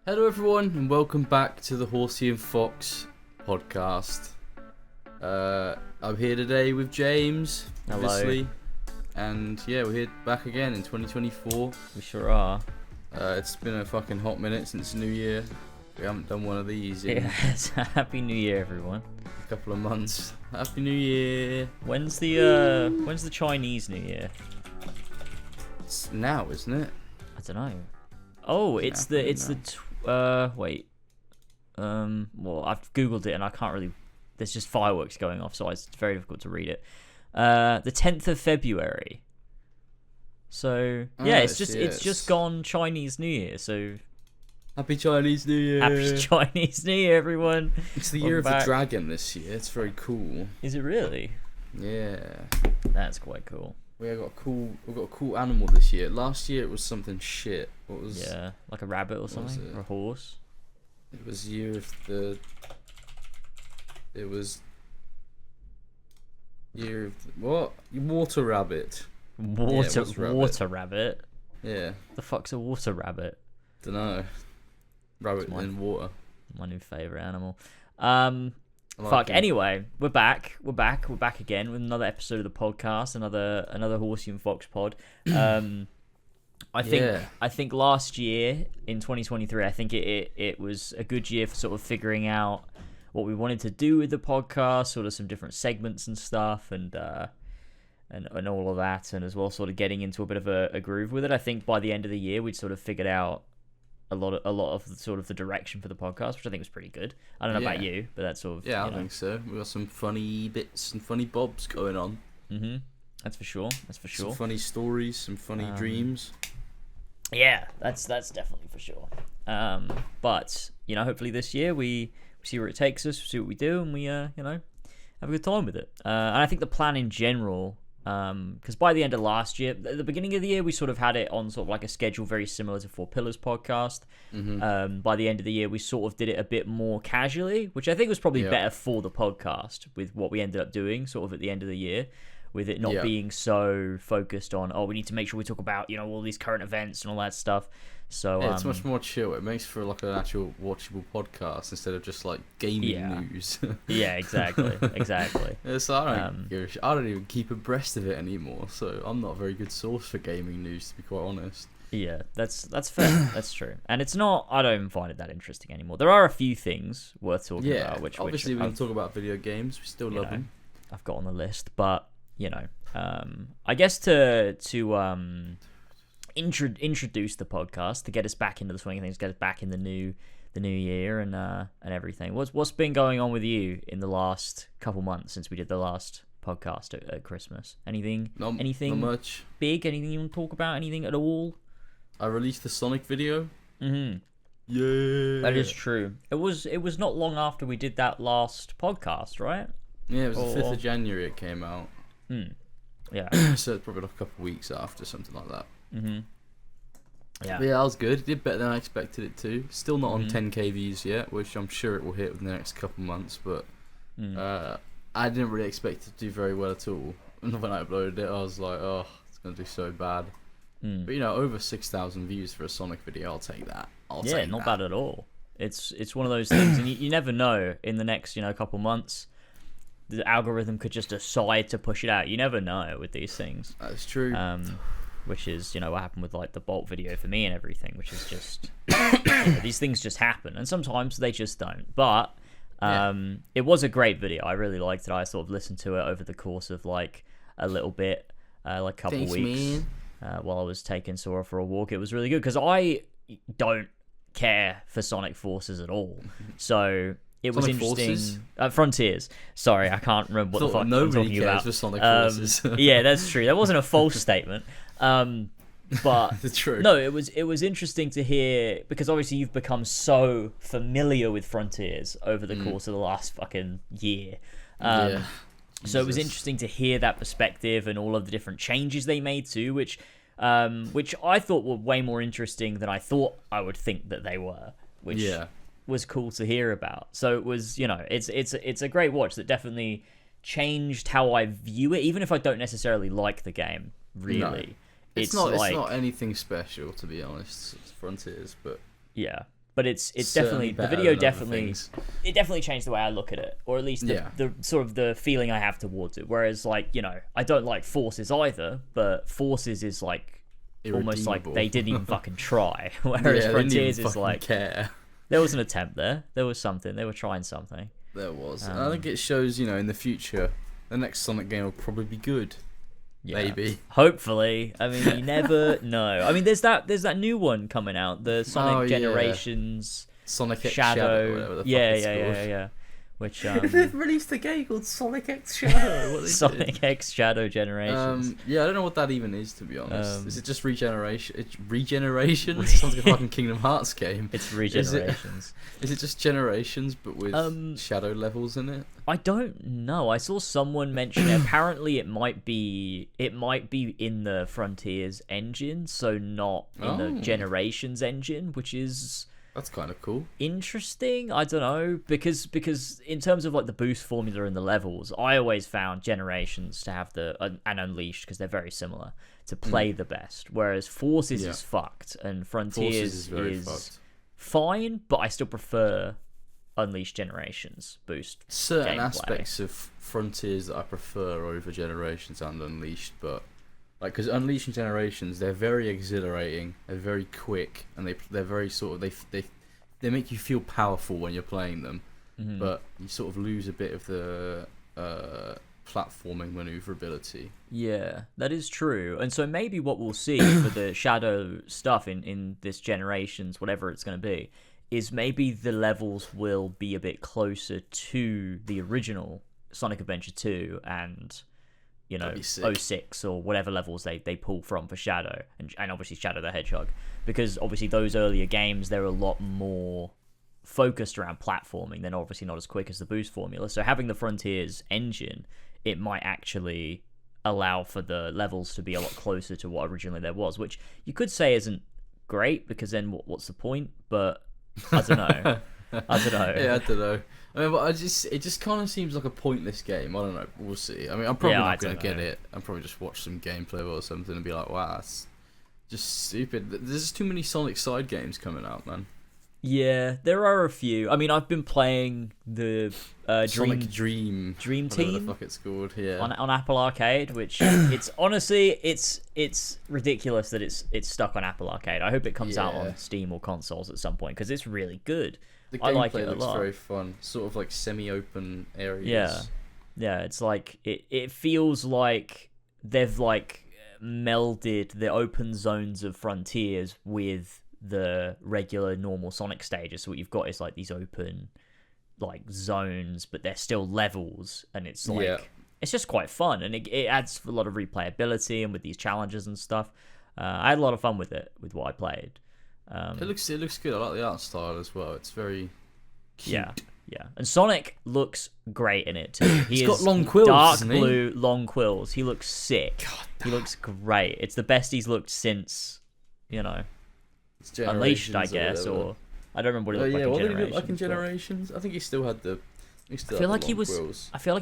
Hello everyone and welcome back to the Horsey and Fox podcast. I'm here today with James, obviously. And yeah, we're here back again in 2024. We sure are. It's been a fucking hot minute since New Year. We haven't done one of these in Yes, Happy New Year, everyone. a couple of months. Happy New Year. When's the Chinese New Year? It's now, isn't it? I don't know. Oh, it's Yeah, wait. Well, I've googled it and I can't really. There's just fireworks going off, so it's very difficult to read it. The 10th of February. So yeah, it's just gone Chinese New Year. So Happy Chinese New Year. happy Chinese New Year, everyone. It's the year of the dragon this year. It's very cool. Is it really? Yeah. That's quite cool. We've got a cool animal this year. Last year it was something shit. What was? Yeah, like a rabbit or something, or a horse. It was year of the. It was. Year of what? Water rabbit. Water rabbit. Yeah. The fuck's a water rabbit? Dunno. Rabbit in water. My new favourite animal. Like it. Anyway, we're back again with another episode of the podcast, another Horsey and Fox pod. I think last year in 2023, I think it was a good year for sort of figuring out what we wanted to do with the podcast, sort of some different segments and stuff, and all of that, and as well sort of getting into a bit of a groove with it. I think by the end of the year, we'd sort of figured out a lot of sort of the direction for the podcast, which I think was pretty good. I don't know about you, but that's sort of I think so. We got some funny bits and funny bobs going on. That's for sure. Some funny stories, some funny dreams. Yeah, that's definitely for sure. But hopefully this year we see where it takes us, see what we do, and we have a good time with it. And I think the plan in general. Because by the end of last year, at the beginning of the year, we sort of had it on sort of like a schedule very similar to Four Pillars podcast. By the end of the year, we sort of did it a bit more casually, which I think was probably better for the podcast with what we ended up doing sort of at the end of the year, with it not being so focused on, we need to make sure we talk about, all these current events and all that stuff. So it's much more chill. It makes for like an actual watchable podcast instead of just like gaming news. Yeah, exactly. So I don't even keep abreast of it anymore. So I'm not a very good source for gaming news, to be quite honest. Yeah, that's fair. That's true. And it's not. I don't even find it that interesting anymore. There are a few things worth talking about. Which obviously we can talk about video games. We still love them. I've got on the list, but I guess to introduce the podcast, to get us back into the swing of things, get us back in the new year and everything. What's been going on with you in the last couple months since we did the last podcast at Christmas? Anything not much big? Anything you want to talk about? Anything at all? I released the Sonic video. Yeah, that is true. It was not long after we did that last podcast, right? Yeah, it was the 5th of January it came out. Yeah. So it's probably like a couple of weeks after, something like that. Yeah. But yeah, that was good. It did better than I expected it to. Still not on 10k views yet, which I'm sure it will hit within the next couple months, but I didn't really expect it to do very well at all. And when I uploaded it, I was like, it's going to do so bad. But over 6,000 views for a Sonic video, I'll take that. Not bad at all. It's one of those things, and you never know in the next couple months. The algorithm could just decide to push it out. You never know with these things. That's true. Which is, what happened with like the Bolt video for me and everything, which is just these things just happen, and sometimes they just don't. But it was a great video. I really liked it. I sort of listened to it over the course of like a little bit, like a couple weeks, while I was taking Sora for a walk. It was really good because I don't care for Sonic Forces at all. So it was interesting. Frontiers. Sorry, I can't remember what the fuck I'm talking about. For Sonic Forces. Yeah, that's true. That wasn't a false statement. But it's true. No, it was interesting to hear because obviously you've become so familiar with Frontiers over the course of the last fucking year. So it was interesting to hear that perspective and all of the different changes they made too, which I thought were way more interesting than I thought I would think that they were. Which was cool to hear about. So it was, it's a great watch that definitely changed how I view it, even if I don't necessarily like the game. Really, It's not anything special, to be honest. It's Frontiers, but yeah. But it's Certainly definitely the better video than other definitely things. it definitely changed the way I look at it, or at least the sort of the feeling I have towards it. Whereas like, you know, I don't like Forces either, but Forces is like almost like they didn't even fucking try. Whereas Frontiers is like care. There was an attempt there. There was something. They were trying something. There was. I think it shows, you know, in the future, the next Sonic game will probably be good. Yeah. Maybe. Hopefully. I mean, you never know. I mean, there's that new one coming out, the Sonic Generations Sonic X Shadow. Whatever the fuck Yeah. Which they've released a game called Sonic X Shadow. What Sonic X Shadow Generations. Yeah, I don't know what that even is, to be honest. Is it just regeneration? It's regeneration. It sounds like a fucking Kingdom Hearts game. It's regenerations. Is it just generations but with shadow levels in it? I don't know. I saw someone mention it. Apparently it might be in the Frontiers engine, so not in the Generations engine, which is that's kind of cool. Interesting. I don't know, because in terms of like the boost formula and the levels, I always found Generations to have and Unleashed, because they're very similar, to play the best. Whereas Forces is fucked and Frontiers is fine, but I still prefer Unleashed Generations boost. Certain gameplay. Aspects of Frontiers that I prefer over Generations and Unleashed, but like, because Unleashed and Generations, they're very exhilarating, they're very quick, and they're very sort of they make you feel powerful when you're playing them, but you sort of lose a bit of the platforming maneuverability. Yeah, that is true. And so maybe what we'll see for the Shadow stuff in this Generations, whatever it's going to be, is maybe the levels will be a bit closer to the original Sonic Adventure 2 and, you know, 06 or whatever levels they pull from for Shadow, and obviously Shadow the Hedgehog, because obviously those earlier games, they're a lot more focused around platforming. They're obviously not as quick as the boost formula, so having the Frontiers engine, it might actually allow for the levels to be a lot closer to what originally there was, which you could say isn't great, because then what's the point? But I don't know. Yeah, I don't know. I mean, but it just kind of seems like a pointless game. I don't know. We'll see. I mean, I'm probably not going to get it. I'll probably just watch some gameplay or something and be like, wow, that's just stupid. There's just too many Sonic side games coming out, man. Yeah, there are a few. I mean, I've been playing the Sonic Dream Team, whatever the fuck it's called, yeah, on Apple Arcade, which it's honestly it's ridiculous that it's stuck on Apple Arcade. I hope it comes out on Steam or consoles at some point, because it's really good. The I like gameplay it a looks lot. very fun, sort of like semi-open areas. Yeah, it's like it feels like they've like melded the open zones of Frontiers with the regular normal Sonic stages. So what you've got is like these open like zones, but they're still levels, and it's like it's just quite fun, and it adds a lot of replayability, and with these challenges and stuff. I had a lot of fun with it, with what I played. It looks good. I like the art style as well. It's very cute. Yeah, and Sonic looks great in it too. He's got long quills, dark hasn't he? Blue long quills. He looks sick. He looks great. It's the best he's looked since, you know, Unleashed, I guess, or I don't remember what he looked like in what Generations. did he look like in Generations? I think he still had the. I feel like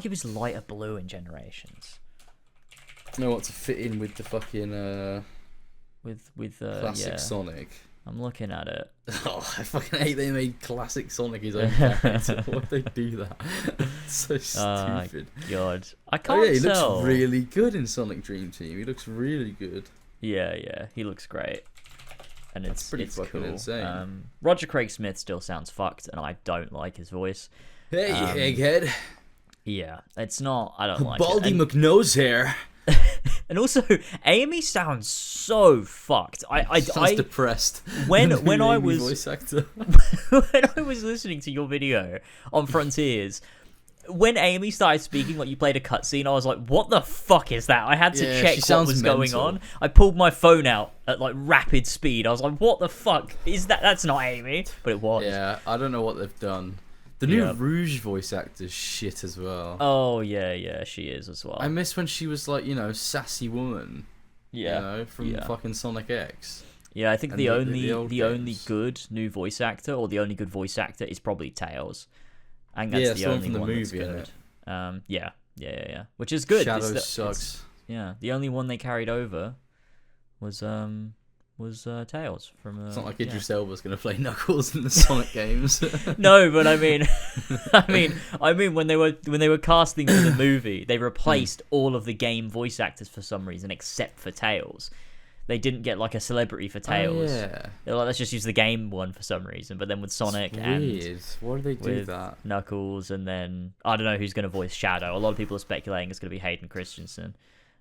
he was lighter blue in Generations. You know what, to fit in with the fucking with classic Sonic. I'm looking at it. Oh, I fucking hate they made classic Sonic his own character. Why'd they do that? It's so stupid. God, I can't he tell. looks really good in Sonic Dream Team. He looks really good. Yeah, he looks great. And it's pretty fucking cool. insane. Roger Craig Smith still sounds fucked, and I don't like his voice. Hey, egghead. Yeah, it's not. I don't like Baldy it. McNose hair. And also, Amy sounds so fucked. I depressed. When I was voice actor. when I was listening to your video on Frontiers, when Amy started speaking, like you played a cutscene, I was like, "What the fuck is that?" I had to check what was going on. I pulled my phone out at like rapid speed. I was like, "What the fuck is that?" That's not Amy, but it was. Yeah, I don't know what they've done. The new Rouge voice actor's shit as well. Oh yeah, she is as well. I miss when she was like, you know, sassy woman. Yeah, you know, from fucking Sonic X. Yeah, I think the only good new voice actor, or the only good voice actor, is probably Tails. I think that's the only from the one movie, that's good. Yeah. Which is good. Shadow sucks. The only one they carried over was was Tails from. It's not like Idris Elba's going to play Knuckles in the Sonic games. No, but I mean, when they were casting for the movie, they replaced all of the game voice actors for some reason, except for Tails. They didn't get like a celebrity for Tails. Oh, yeah. They're like, let's just use the game one for some reason. But then with Sonic weird. Why do they do that? Knuckles, and then I don't know who's going to voice Shadow. A lot of people are speculating it's going to be Hayden Christensen.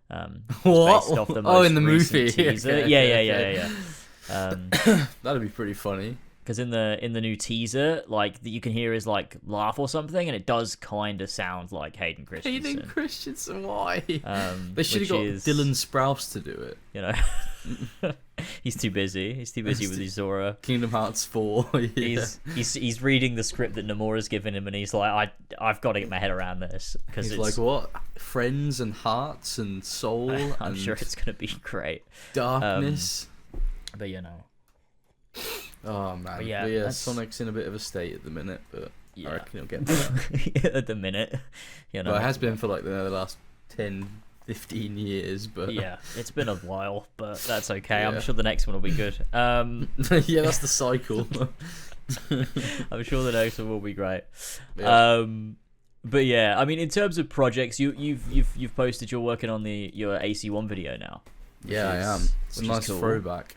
What? Based off the in the movie. Teaser. Okay, yeah. That'd be pretty funny. Because in the new teaser, like you can hear his like laugh or something, and it does kind of sound like Hayden Christensen. Hayden Christensen, why? They should have got Dylan Sprouse to do it. You know, he's too busy. He's too busy with his Zora. Kingdom Hearts 4. Yeah. He's reading the script that Nomura's given him, and he's like, I've got to get my head around this because he's it's like, what? Friends and hearts and soul. I'm sure it's gonna be great. Darkness. But you know. Oh man, but yeah, Sonic's in a bit of a state at the minute, but I reckon he'll get better. At the minute, you know. Well, it has been for like the last 10, 15 years, but yeah, it's been a while, but that's okay. I'm sure the next one will be good. Yeah, that's the cycle. I'm sure the next one will be great. Yeah. But yeah, I mean, in terms of projects, you've posted you're working on your AC1 video now. Yeah, I am. It's a nice throwback.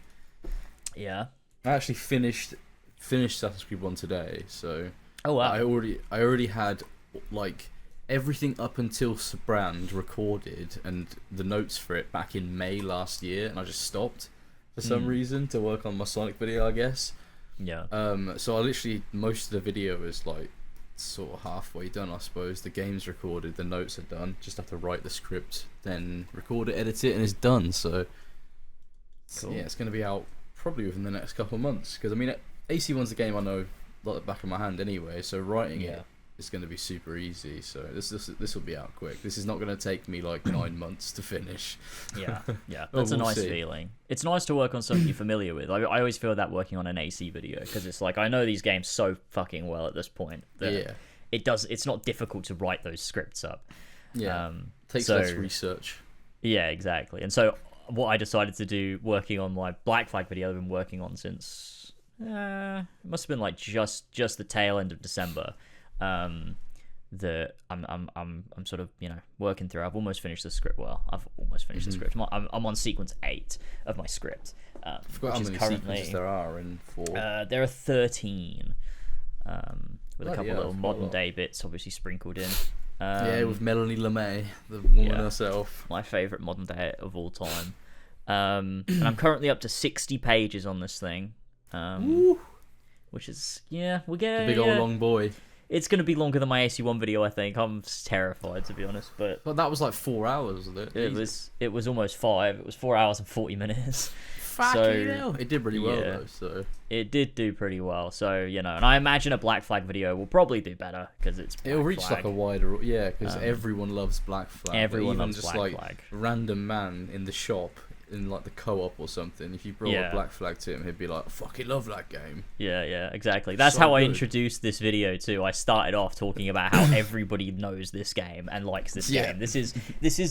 Yeah. I actually finished Assassin's Creed 1 today, so oh wow. I already had like everything up until Brand recorded and the notes for it back in May last year, and I just stopped for some reason to work on my Sonic video, I guess. Yeah. So I literally, most of the video is like sort of halfway done, I suppose. The game's recorded, the notes are done. Just have to write the script, then record it, edit it, and it's done. So cool. Yeah, it's going to be out probably within the next couple of months, because I mean AC1's a game I know like the back of my hand anyway, so writing it is going to be super easy. So this will be out quick. This is not going to take me like 9 months to finish. Yeah That's a nice feeling. It's nice to work on something you're familiar with. I always feel that working on an AC video, because it's like I know these games so fucking well at this point that it's not difficult to write those scripts up. Takes less research. Yeah, exactly. And so what I decided to do working on my Black Flag video, I've been working on since it must have been like just the tail end of December. That I'm sort of working through. I've almost finished the script. Well, I've almost finished the script. I'm on sequence 8 of my script. I forgot how many sequences there are in 4. There are 13, with a couple of little modern day bits obviously sprinkled in. With Melanie LeMay, the woman herself. My favourite modern day of all time. And I'm currently up to 60 pages on this thing. Which is, we'll get a big old long boy. It's going to be longer than my AC1 video, I think. I'm terrified, to be honest. But that was like 4 hours, wasn't it? It was almost 5. It was 4 hours and 40 minutes. Fucking hell. It did really well, though. So it did do pretty well. So, and I imagine a Black Flag video will probably do better, because it'll reach like a wider... Yeah, because everyone loves Black Flag. Everyone loves just Black Flag. Random man in the shop, in like the co-op or something, if you brought a Black Flag to him, he'd be like, I fucking love that game. Yeah, exactly. That's how I introduced this video too. I started off talking about how everybody knows this game and likes this game. This is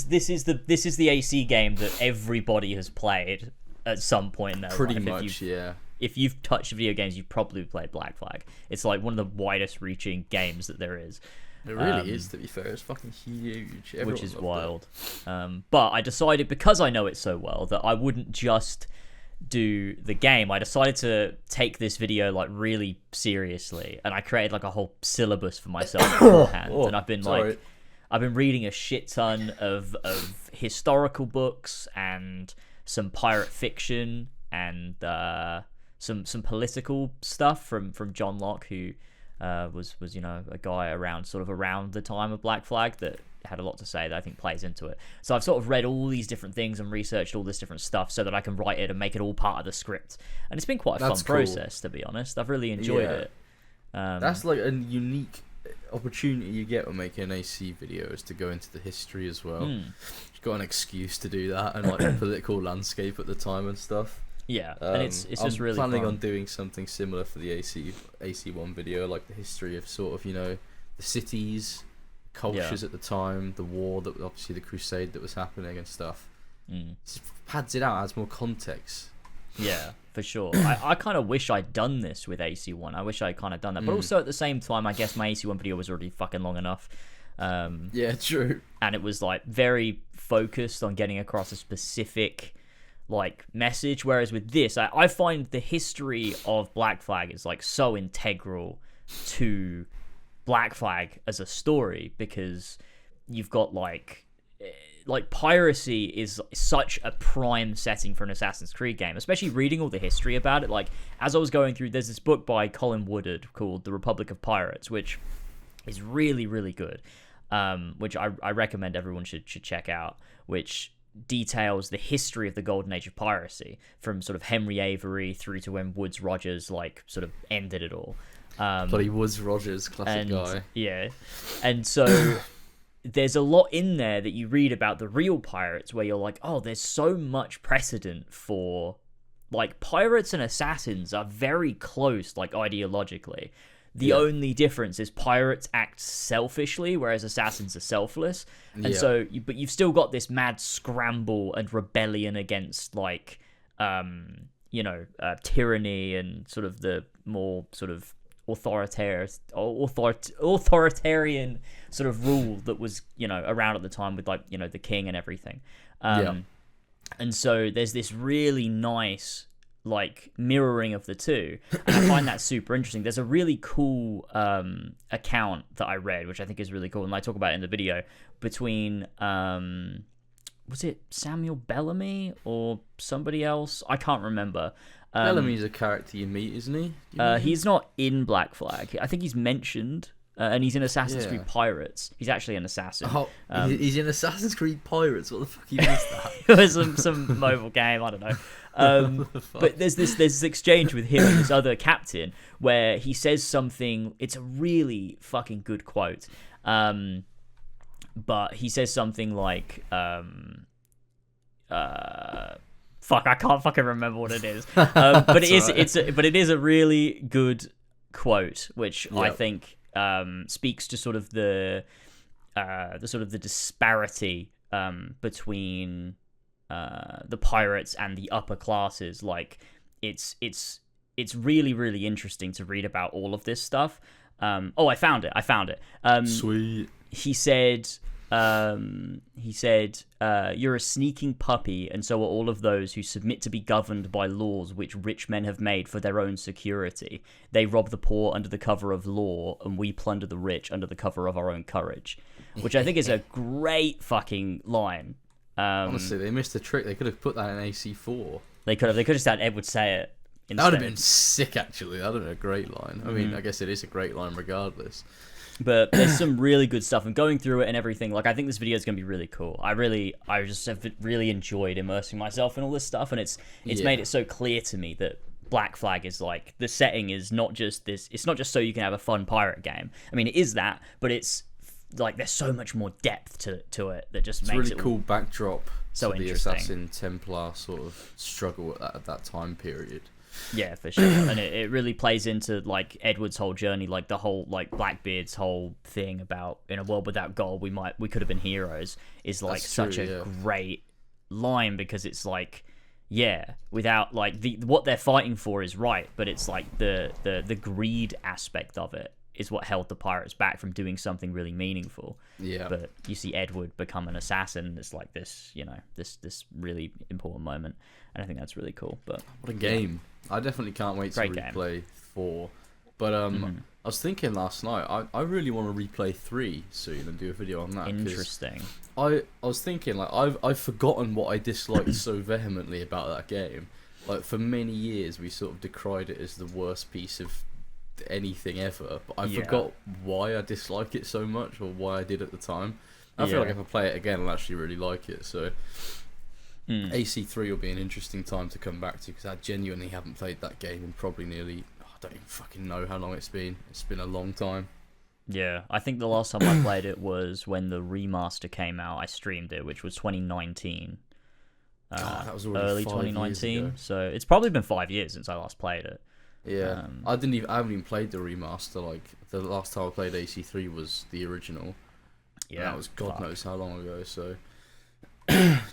the AC game that everybody has played at some point in their pretty life. Much, if you've touched video games, you've probably played Black Flag. It's like one of the widest reaching games that there is. It really is, to be fair. It's fucking huge. Everyone which is wild. But I decided, because I know it so well, that I wouldn't just do the game. I decided to take this video like really seriously, and I created like a whole syllabus for myself beforehand. And I've been reading a shit ton of historical books and some pirate fiction and some political stuff from John Locke, who was a guy around the time of Black Flag that had a lot to say that I think plays into it. So I've sort of read all these different things and researched all this different stuff so that I can write it and make it all part of the script. And it's been quite a fun process, to be honest. I've really enjoyed it. That's like a unique opportunity you get when making an AC video, is to go into the history as well. You've got an excuse to do that, and like the political landscape at the time and stuff. Yeah, and it's just really I'm planning fun. on doing something similar for the AC1 video, like the history of sort of, the cities, cultures at the time, the war, that obviously the crusade that was happening and stuff. It just pads it out, adds more context Yeah, for sure. I kind of wish I'd done this with AC1. I wish I'd kind of done that. But also at the same time, I guess my AC1 video was already fucking long enough. Yeah, true. And it was like very focused on getting across a specific like message. Whereas with this, I find the history of Black Flag is like so integral to Black Flag as a story, because you've got like piracy is such a prime setting for an Assassin's Creed game, especially reading all the history about it. Like, as I was going through, there's this book by Colin Woodard called The Republic of Pirates, which is really, really good, which I recommend everyone should check out, which details the history of the golden age of piracy from sort of Henry Avery through to when Woodes Rogers like sort of ended it all. Bloody Woodes Rogers, classic guy. Yeah, and so there's a lot in there that you read about the real pirates where you're like, oh, there's so much precedent for, like, pirates and assassins are very close, like, ideologically. The only difference is pirates act selfishly, whereas assassins are selfless. And so, but you've still got this mad scramble and rebellion against, like, tyranny and sort of the more sort of authoritarian sort of rule that was, around at the time with, like, the king and everything. And so there's this really nice, like, mirroring of the two, and I find that super interesting. There's a really cool account that I read, which I think is really cool, and I talk about it in the video, between was it Samuel Bellamy or somebody else? I can't remember. Bellamy's a character you meet, isn't he? He's not in Black Flag. I think he's mentioned, and he's in Assassin's Creed Pirates. He's actually an assassin. Oh, he's in Assassin's Creed Pirates. What the fuck? You missed that? It was some mobile game. I don't know. But there's this exchange with him and this other captain where he says something. It's a really fucking good quote. But he says something like, fuck, I can't fucking remember what it is. But it is a really good quote, which I think speaks to sort of the disparity between the pirates and the upper classes. Like, it's really, really interesting to read about all of this stuff. I found it. Sweet. He said, you're a sneaking puppy, and so are all of those who submit to be governed by laws which rich men have made for their own security. They rob the poor under the cover of law, and we plunder the rich under the cover of our own courage. Which I think is a great fucking line. Honestly, they missed a trick. They could have put that in AC4. They could have just had Edward say it instead. That would have been sick, actually. That would have been a great line. I mean, I guess it is a great line regardless. But there's some really good stuff, and going through it and everything, like, I think this video is going to be really cool. I just have really enjoyed immersing myself in all this stuff, and it's made it so clear to me that Black Flag is, like, the setting is not just this, it's not just so you can have a fun pirate game. I mean, it is that, but it's, like, there's so much more depth to it that just makes it... It's a really cool backdrop so to the Assassin Templar sort of struggle at that time period. Yeah, for sure. And it really plays into, like, Edward's whole journey, like the whole, like, Blackbeard's whole thing about in a world without gold we could have been heroes is, like, such a great line, because it's like, without, like, what they're fighting for is right, but it's like the greed aspect of it is what held the pirates back from doing something really meaningful. Yeah. But you see Edward become an assassin. It's like this, this really important moment, and I think that's really cool. But what a game! I definitely can't wait to replay 4. But I was thinking last night, I really want to replay 3 soon and do a video on that. Interesting. I was thinking, like, I've forgotten what I disliked so vehemently about that game. Like, for many years, we sort of decried it as the worst piece of anything ever, but I forgot why I dislike it so much, or why I did at the time. I feel like if I play it again, I'll actually really like it. So AC3 will be an interesting time to come back to, because I genuinely haven't played that game in probably nearly, I don't even fucking know how long it's been. It's been a long time. Yeah, I think the last time I played it was when the remaster came out. I streamed it, which was 2019. That was early 2019. So it's probably been 5 years since I last played it. Yeah, I haven't even played the remaster. Like, the last time I played AC3 was the original. Yeah, that was God knows how long ago. So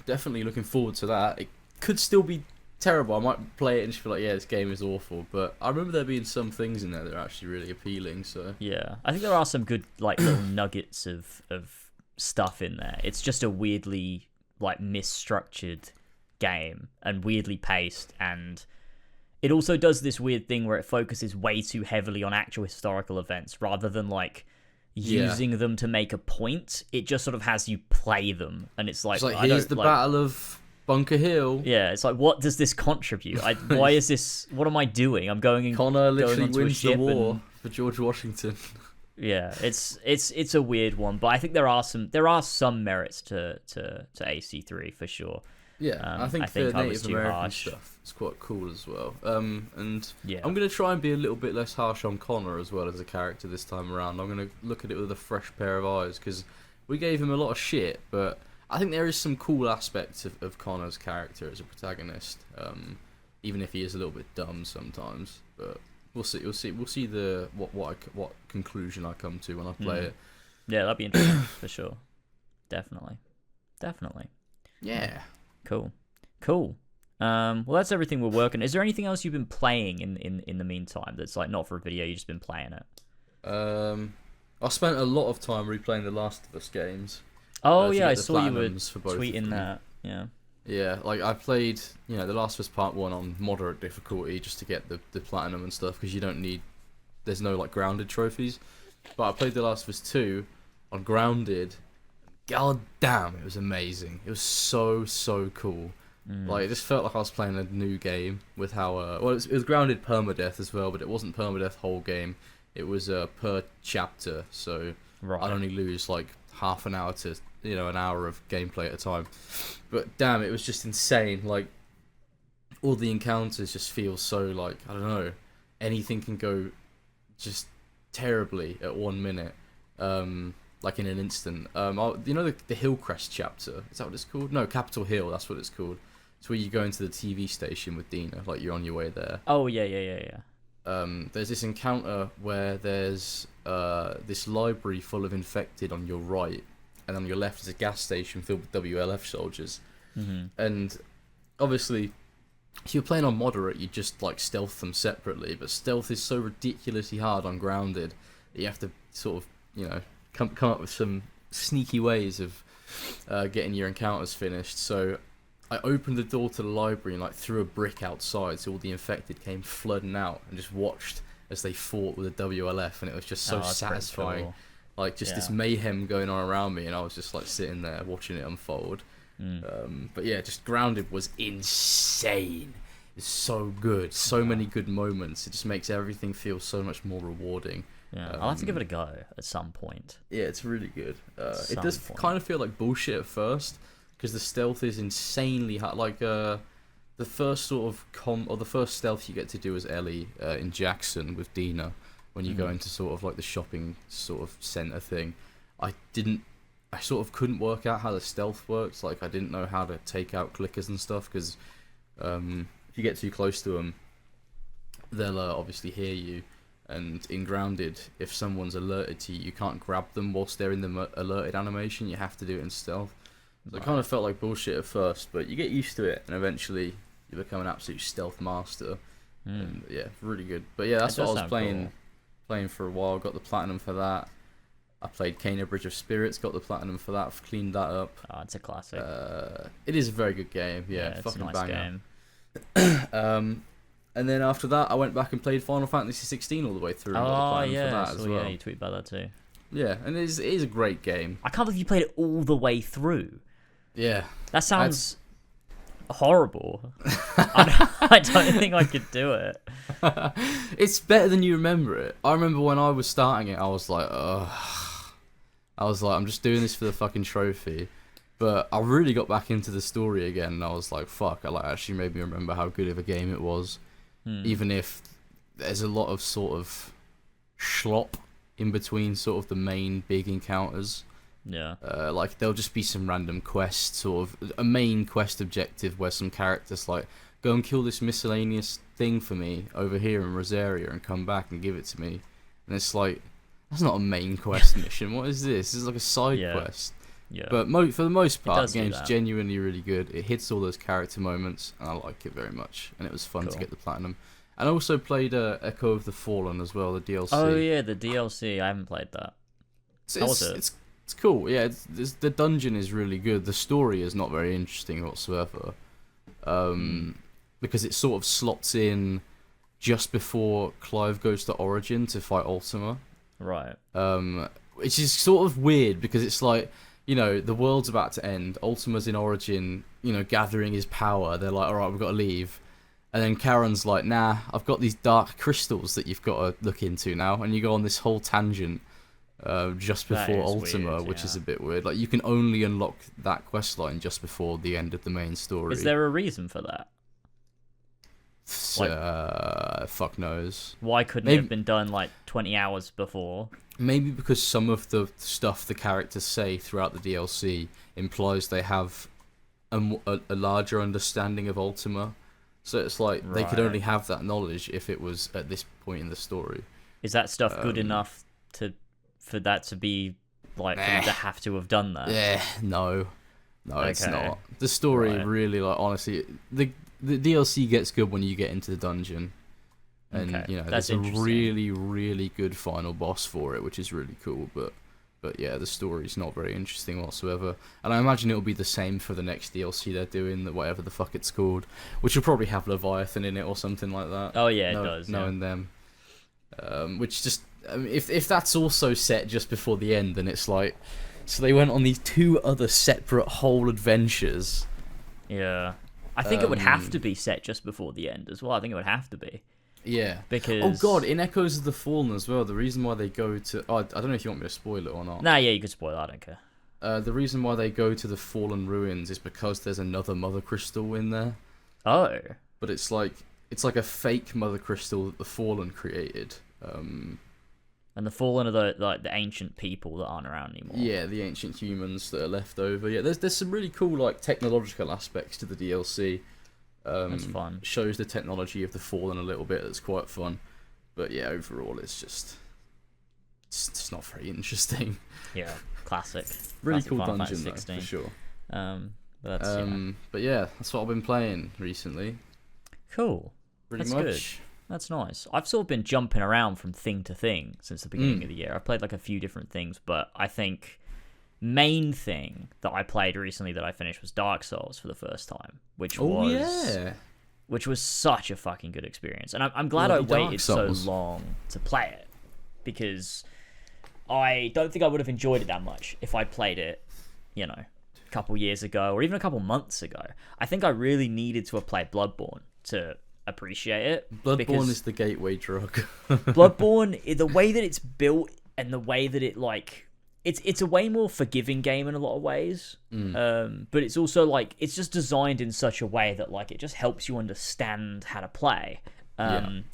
definitely looking forward to that. It could still be terrible. I might play it and just feel like, yeah, this game is awful. But I remember there being some things in there that are actually really appealing. So yeah, I think there are some good like little nuggets of stuff in there. It's just a weirdly like misstructured game and weirdly paced, and it also does this weird thing where it focuses way too heavily on actual historical events rather than like using them to make a point. It just sort of has you play them, and it's like here's the Battle of Bunker Hill. Yeah, it's like, what does this contribute? Why is this? What am I doing? I'm going. Connor literally wins the war for George Washington. Yeah, it's a weird one, but I think there are some merits to AC3 for sure. Yeah, I think the Native American stuff is quite cool as well. And yeah. I'm going to try and be a little bit less harsh on Connor as well as a character this time around. I'm going to look at it with a fresh pair of eyes, because we gave him a lot of shit, but I think there is some cool aspects of Connor's character as a protagonist, even if he is a little bit dumb sometimes. But we'll see. We'll see what conclusion I come to when I play it. Yeah, that'd be interesting for sure. Definitely. Yeah. Cool. Well, that's everything we're working. Is there anything else you've been playing in the meantime that's like not for a video? You've just been playing it. I spent a lot of time replaying the Last of Us games. Oh yeah, I saw you were tweeting that. Yeah. Yeah, like I played, The Last of Us Part 1 on moderate difficulty just to get the platinum and stuff, because there's no like grounded trophies. But I played The Last of Us 2 on grounded. God damn, it was amazing. It was so cool. Like, it just felt like I was playing a new game with how it was grounded permadeath as well, but it wasn't permadeath whole game. It was per chapter, so I'd only lose like half an hour to an hour of gameplay at a time. But damn, it was just insane. Like, all the encounters just feel so like, I don't know, anything can go just terribly at 1 minute. Like in an instant. The Hillcrest chapter, is that what it's called? No, Capitol Hill, that's what it's called. It's where you go into the TV station with Dina, like you're on your way there. Oh, yeah. There's this encounter where there's this library full of infected on your right, and on your left is a gas station filled with WLF soldiers. And obviously, if you're playing on moderate, you just like stealth them separately, but stealth is so ridiculously hard on grounded that you have to sort of, come up with some sneaky ways of getting your encounters finished. So I opened the door to the library and like threw a brick outside, so all the infected came flooding out, and just watched as they fought with the WLF, and it was just so satisfying. Cool. Like just this mayhem going on around me, and I was just like sitting there watching it unfold. But yeah, just grounded was insane. It's so good, so many good moments. It just makes everything feel so much more rewarding. Yeah, I'll have to give it a go at some point. Yeah, it's really good. It does kind of feel like bullshit at first, because the stealth is insanely hard. Like the first sort of the first stealth you get to do as Ellie in Jackson with Dina, when you go into sort of like the shopping sort of center thing. I sort of couldn't work out how the stealth works. Like, I didn't know how to take out clickers and stuff, because if you get too close to them, they'll obviously hear you. And in grounded, if someone's alerted to you, you can't grab them whilst they're in the alerted animation. You have to do it in stealth. So it kind of felt like bullshit at first, but you get used to it, and eventually you become an absolute stealth master. And yeah, really good. But yeah, that's what I was playing for a while. Got the platinum for that. I played Kena Bridge of Spirits. Got the platinum for that. Cleaned that up. Oh, it's a classic. It is a very good game. Yeah, it's fucking a nice game. And then after that, I went back and played Final Fantasy 16 all the way through. Oh, yeah. Yeah, you tweet about that too. Yeah, and it is a great game. I can't believe you played it all the way through. Yeah. That sounds horrible. I don't think I could do it. It's better than you remember it. I remember when I was starting it, I was like, ugh. I was like, I'm just doing this for the fucking trophy. But I really got back into the story again, and I was like, fuck, it actually made me remember how good of a game it was. Even if there's a lot of sort of schlop in between sort of the main big encounters. Yeah. Like, there'll just be some random quest, sort of a main quest objective where some characters like, go and kill this miscellaneous thing for me over here in Rosaria and come back and give it to me. And it's like, that's not a main quest mission. What is this? This is like a side quest. Yeah. But for the most part, does the do game's that. genuinely really good. It hits all those character moments, and I like it very much. And it was fun to Cool. get the platinum. And I also played Echo of the Fallen as well, the DLC. Oh yeah, the DLC. I haven't played that. How was it? It's cool. Yeah, the dungeon is really good. The story is not very interesting whatsoever. Because it sort of slots in just before Clive goes to Origin to fight Ultima. Right. Which is sort of weird because it's like, the world's about to end. Ultima's in Origin, gathering his power. They're like, all right, we've got to leave. And then Karen's like, nah, I've got these dark crystals that you've got to look into now. And you go on this whole tangent just before Ultima, weird, which is a bit weird. Like, you can only unlock that questline just before the end of the main story. Is there a reason for that? Fuck knows. Why couldn't it have been done like 20 hours before? Maybe because some of the stuff the characters say throughout the DLC implies they have a larger understanding of Ultima. So it's like they could only have that knowledge if it was at this point in the story. Is that stuff good enough for that to be like for them to have to have done that? Yeah, no, it's not. The story really, like, honestly, the DLC gets good when you get into the dungeon, and there's a really, really good final boss for it, which is really cool. But yeah, the story's not very interesting whatsoever. And I imagine it'll be the same for the next DLC they're doing, whatever the fuck it's called, which will probably have Leviathan in it or something like that. Oh yeah, it does. Knowing them, which just if that's also set just before the end, then it's like, so they went on these two other separate whole adventures. Yeah. I think it would have to be set just before the end as well. I think it would have to be. Yeah. Because... Oh god, in Echoes of the Fallen as well, the reason why they go to... Oh, I don't know if you want me to spoil it or not. Nah, yeah, you could spoil it, I don't care. The reason why they go to the Fallen Ruins is because there's another Mother Crystal in there. Oh. But it's like a fake Mother Crystal that the Fallen created. And the Fallen are the ancient people that aren't around anymore. Yeah, the ancient humans that are left over. Yeah, there's some really cool like technological aspects to the DLC. That's fun. Shows the technology of the Fallen a little bit. That's quite fun. But yeah, overall, it's not very interesting. Yeah, classic. Really classic cool Final dungeon Fantasy though, 16. for sure. But yeah, that's what I've been playing recently. Cool. Pretty That's much. good. That's nice. I've sort of been jumping around from thing to thing since the beginning of the year. I've played like a few different things, but I think main thing that I played recently that I finished was Dark Souls for the first time, which was such a fucking good experience. And I'm glad I waited so long to play it, because I don't think I would have enjoyed it that much if I played it, a couple years ago or even a couple months ago. I think I really needed to have played Bloodborne to appreciate it. Bloodborne is the gateway drug. Bloodborne, the way that it's built and the way that it it's a way more forgiving game in a lot of ways. But it's also it's just designed in such a way that it just helps you understand how to play. And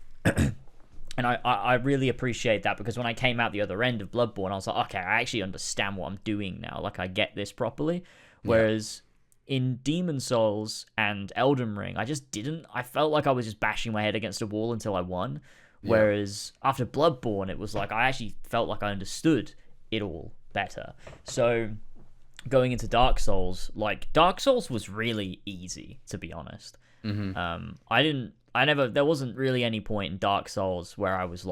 I really appreciate that, because when I came out the other end of Bloodborne, I was like, okay, I actually understand what I'm doing now. I get this properly. Whereas in Demon Souls and Elden Ring, I just didn't. I felt like I was just bashing my head against a wall until I won. Whereas after Bloodborne, it was I actually felt like I understood it all better. So going into Dark Souls, Dark Souls was really easy, to be honest. There wasn't really any point in Dark Souls where I was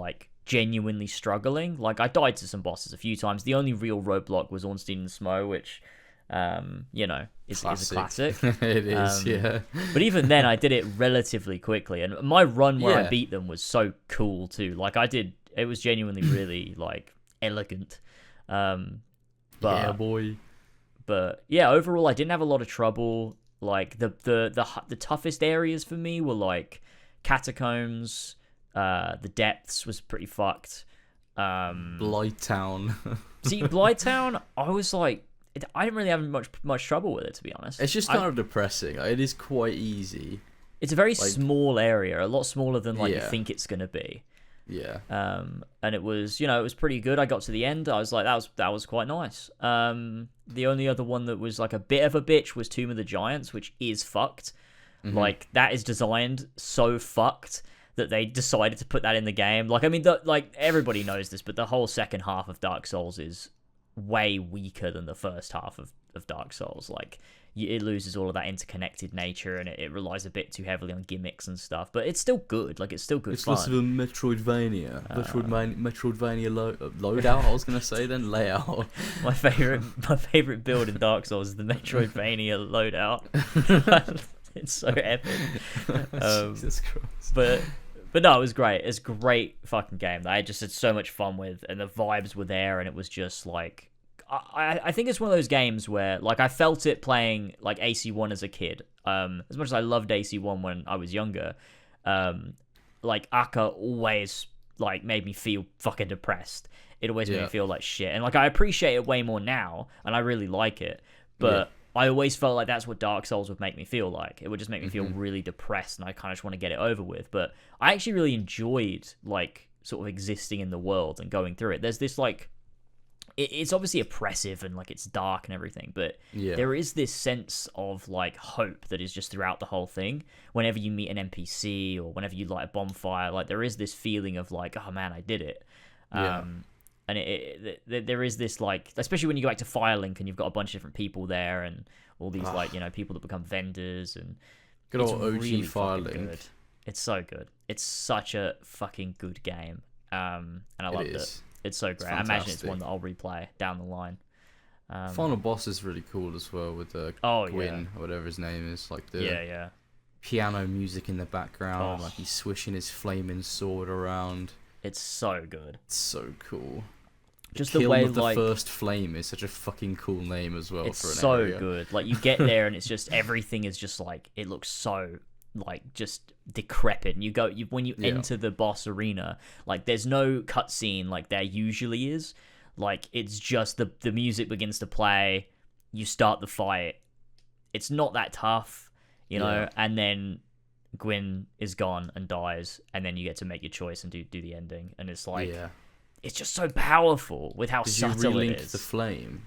genuinely struggling. I died to some bosses a few times. The only real roadblock was Ornstein and Smough, which is a classic. It is, yeah. But even then, I did it relatively quickly, and my run where I beat them was so cool too. It was genuinely really elegant. Yeah, boy. But yeah, overall, I didn't have a lot of trouble. The toughest areas for me were catacombs. The depths was pretty fucked. Blighttown. See, Blighttown, I was I didn't really have much trouble with it, to be honest. It's just kind of depressing. It is quite easy. It's a very small area, a lot smaller than you think it's gonna be. Yeah. And it was, it was pretty good. I got to the end. I was like, that was quite nice. The only other one that was a bit of a bitch was Tomb of the Giants, which is fucked. That is designed so fucked that they decided to put that in the game. Everybody knows this, but the whole second half of Dark Souls is way weaker than the first half of Dark Souls. Like, it loses all of that interconnected nature, and it relies a bit too heavily on gimmicks and stuff. But it's still good. Like, it's still good fun. It's less of a Metroidvania. Metroidvania loadout, I was going to say then. Layout. My favorite build in Dark Souls is the Metroidvania loadout. It's so epic. Jesus Christ. But no, it was great. It's a great fucking game that I just had so much fun with, and the vibes were there, and it was just like... I think it's one of those games where, like, I felt it playing, like, AC1 as a kid. As much as I loved AC1 when I was younger, like, Akka always, like, made me feel fucking depressed. It always made me feel like shit. And, like, I appreciate it way more now, and I really like it. But I always felt like that's what Dark Souls would make me feel like. It would just make me feel really depressed, and I kind of just want to get it over with. But I actually really enjoyed, like, sort of existing in the world and going through it. There's this, like... It's obviously oppressive and like it's dark and everything, but there is this sense of like hope that is just throughout the whole thing. Whenever you meet an NPC or whenever you light a bonfire, like there is this feeling of like, oh man, I did it. And there is this like, especially when you go back to Firelink and you've got a bunch of different people there and all these like, you know, people that become vendors and good old OG really Firelink. It's so good. It's such a fucking good game. And I loved it. It's so great. I imagine it's one that I'll replay down the line. Final boss is really cool as well with Gwyn, or whatever his name is. Like the piano music in the background, like he's swishing his flaming sword around. It's so good. It's so cool. Just the way of the like first flame is such a fucking cool name as well. It's for an so area. Good. Like you get there and it's just everything is just like it looks so like just decrepit. And when you enter the boss arena, like there's no cutscene like there usually is. Like it's just the music begins to play, you start the fight. It's not that tough, you know, and then Gwyn is gone and dies, and then you get to make your choice and do the ending, and it's like it's just so powerful with how subtle it is. The flame?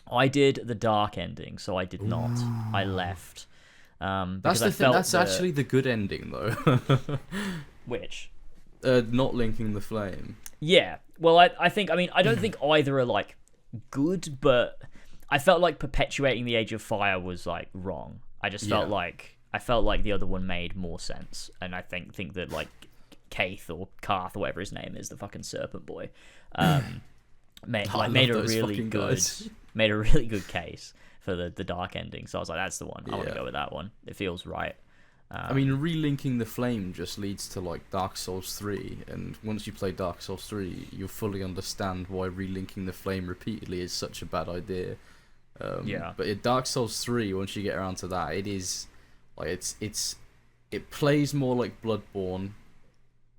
I did the dark ending, so I did not. I left. That's the thing. That's actually the good ending, though. Which? Not linking the flame. Yeah. Well, I think. I mean, I don't think either are like good, but I felt like perpetuating the Age of Fire was like wrong. I just felt like the other one made more sense, and I think that like Kaith or Karth or whatever his name is, the fucking serpent boy, made a really good case for the dark ending. So I was like, that's the one. I want to go with that one. It feels right. I mean, relinking the flame just leads to like Dark Souls 3, and once you play Dark Souls 3, you'll fully understand why relinking the flame repeatedly is such a bad idea. But in Dark Souls 3, once you get around to that, it is like it plays more like Bloodborne,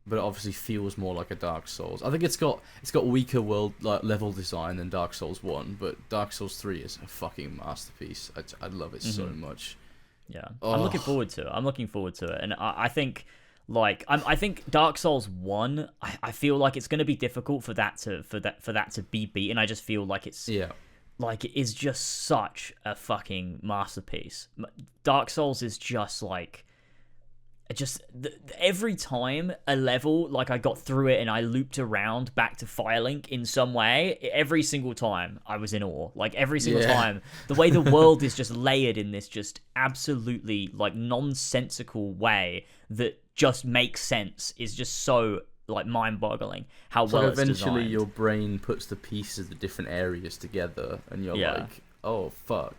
but it obviously feels more like a Dark Souls. I think it's got weaker world like level design than Dark Souls 1, but Dark Souls 3 is a fucking masterpiece. I love it so much. Yeah, I'm looking forward to it. And I think like I think Dark Souls 1, I feel like it's going to be difficult for that to be beaten. I just feel like it's like it is just such a fucking masterpiece. Dark Souls is just like every time a level, like I got through it and I looped around back to Firelink in some way, every single time I was in awe. Like every single time, the way the world is just layered in this just absolutely like nonsensical way that just makes sense is just so like mind-boggling how well it's eventually designed. Your brain puts the pieces of the different areas together and you're like, oh fuck.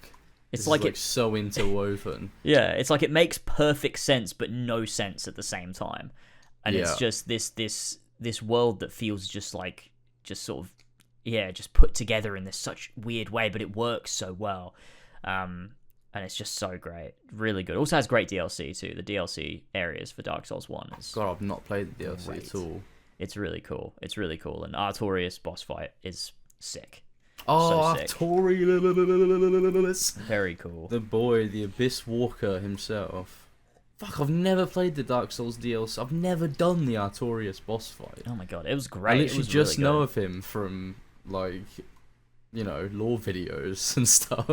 It's like it's so interwoven. Yeah, it's like it makes perfect sense but no sense at the same time. And it's just this world that feels just sort of just put together in this such weird way, but it works so well. And it's just so great. Really good. Also has great DLC too. The DLC areas for Dark Souls 1 is God, I've not played the DLC at all. It's really cool. And Artorias boss fight is sick. Oh, so Artorias! Very cool. The boy, the Abyss Walker himself. Fuck, I've never played the Dark Souls DLC. I've never done the Artorias boss fight. Oh my god, it was great. I literally just know of him from, like, you know, lore videos and stuff.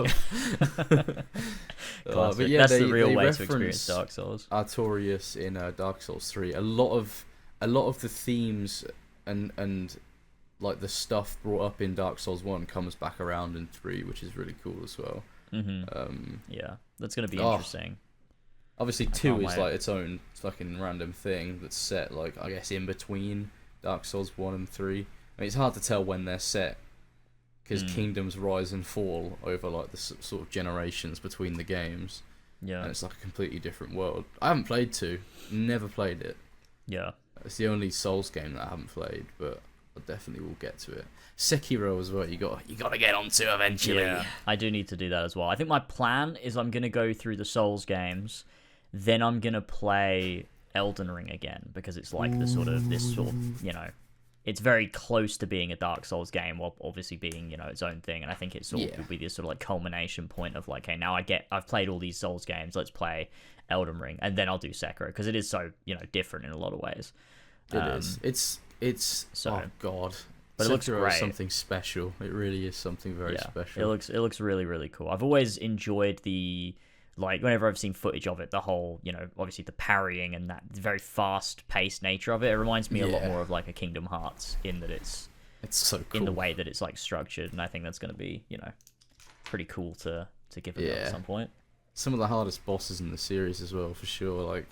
But yeah, that's the real way to experience Dark Souls. Artorias in Dark Souls 3. A lot of the themes and like the stuff brought up in Dark Souls 1 comes back around in 3, which is really cool as well. Yeah, that's gonna be interesting. Obviously 2 is like its own fucking random thing that's set, like, I guess in between Dark Souls 1 and 3. I mean, it's hard to tell when they're set, because kingdoms rise and fall over like the sort of generations between the games. Yeah. And it's like a completely different world. I haven't played 2, never played it. Yeah. It's the only Souls game that I haven't played, but I definitely will get to it. Sekiro as well, you gotta get onto eventually. Yeah, I do need to do that as well. I think my plan is I'm gonna go through the Souls games, then I'm gonna play Elden Ring again, because it's like this sort of, you know, it's very close to being a Dark Souls game, while obviously being, you know, its own thing. And I think it sort of will be this sort of like culmination point of like, hey, now I've played all these Souls games, let's play Elden Ring, and then I'll do Sekiro, because it is so, you know, different in a lot of ways. It is. It's so, oh god. But Sekiro it looks great. Is something special. It really is something very special. It looks really, really cool. I've always enjoyed the, like, whenever I've seen footage of it, the whole, you know, obviously the parrying and that very fast-paced nature of it. It reminds me a lot more of like a Kingdom Hearts, in that it's so cool. In the way that it's like structured, and I think that's going to be, you know, pretty cool to give it at some point. Some of the hardest bosses in the series as well, for sure. Like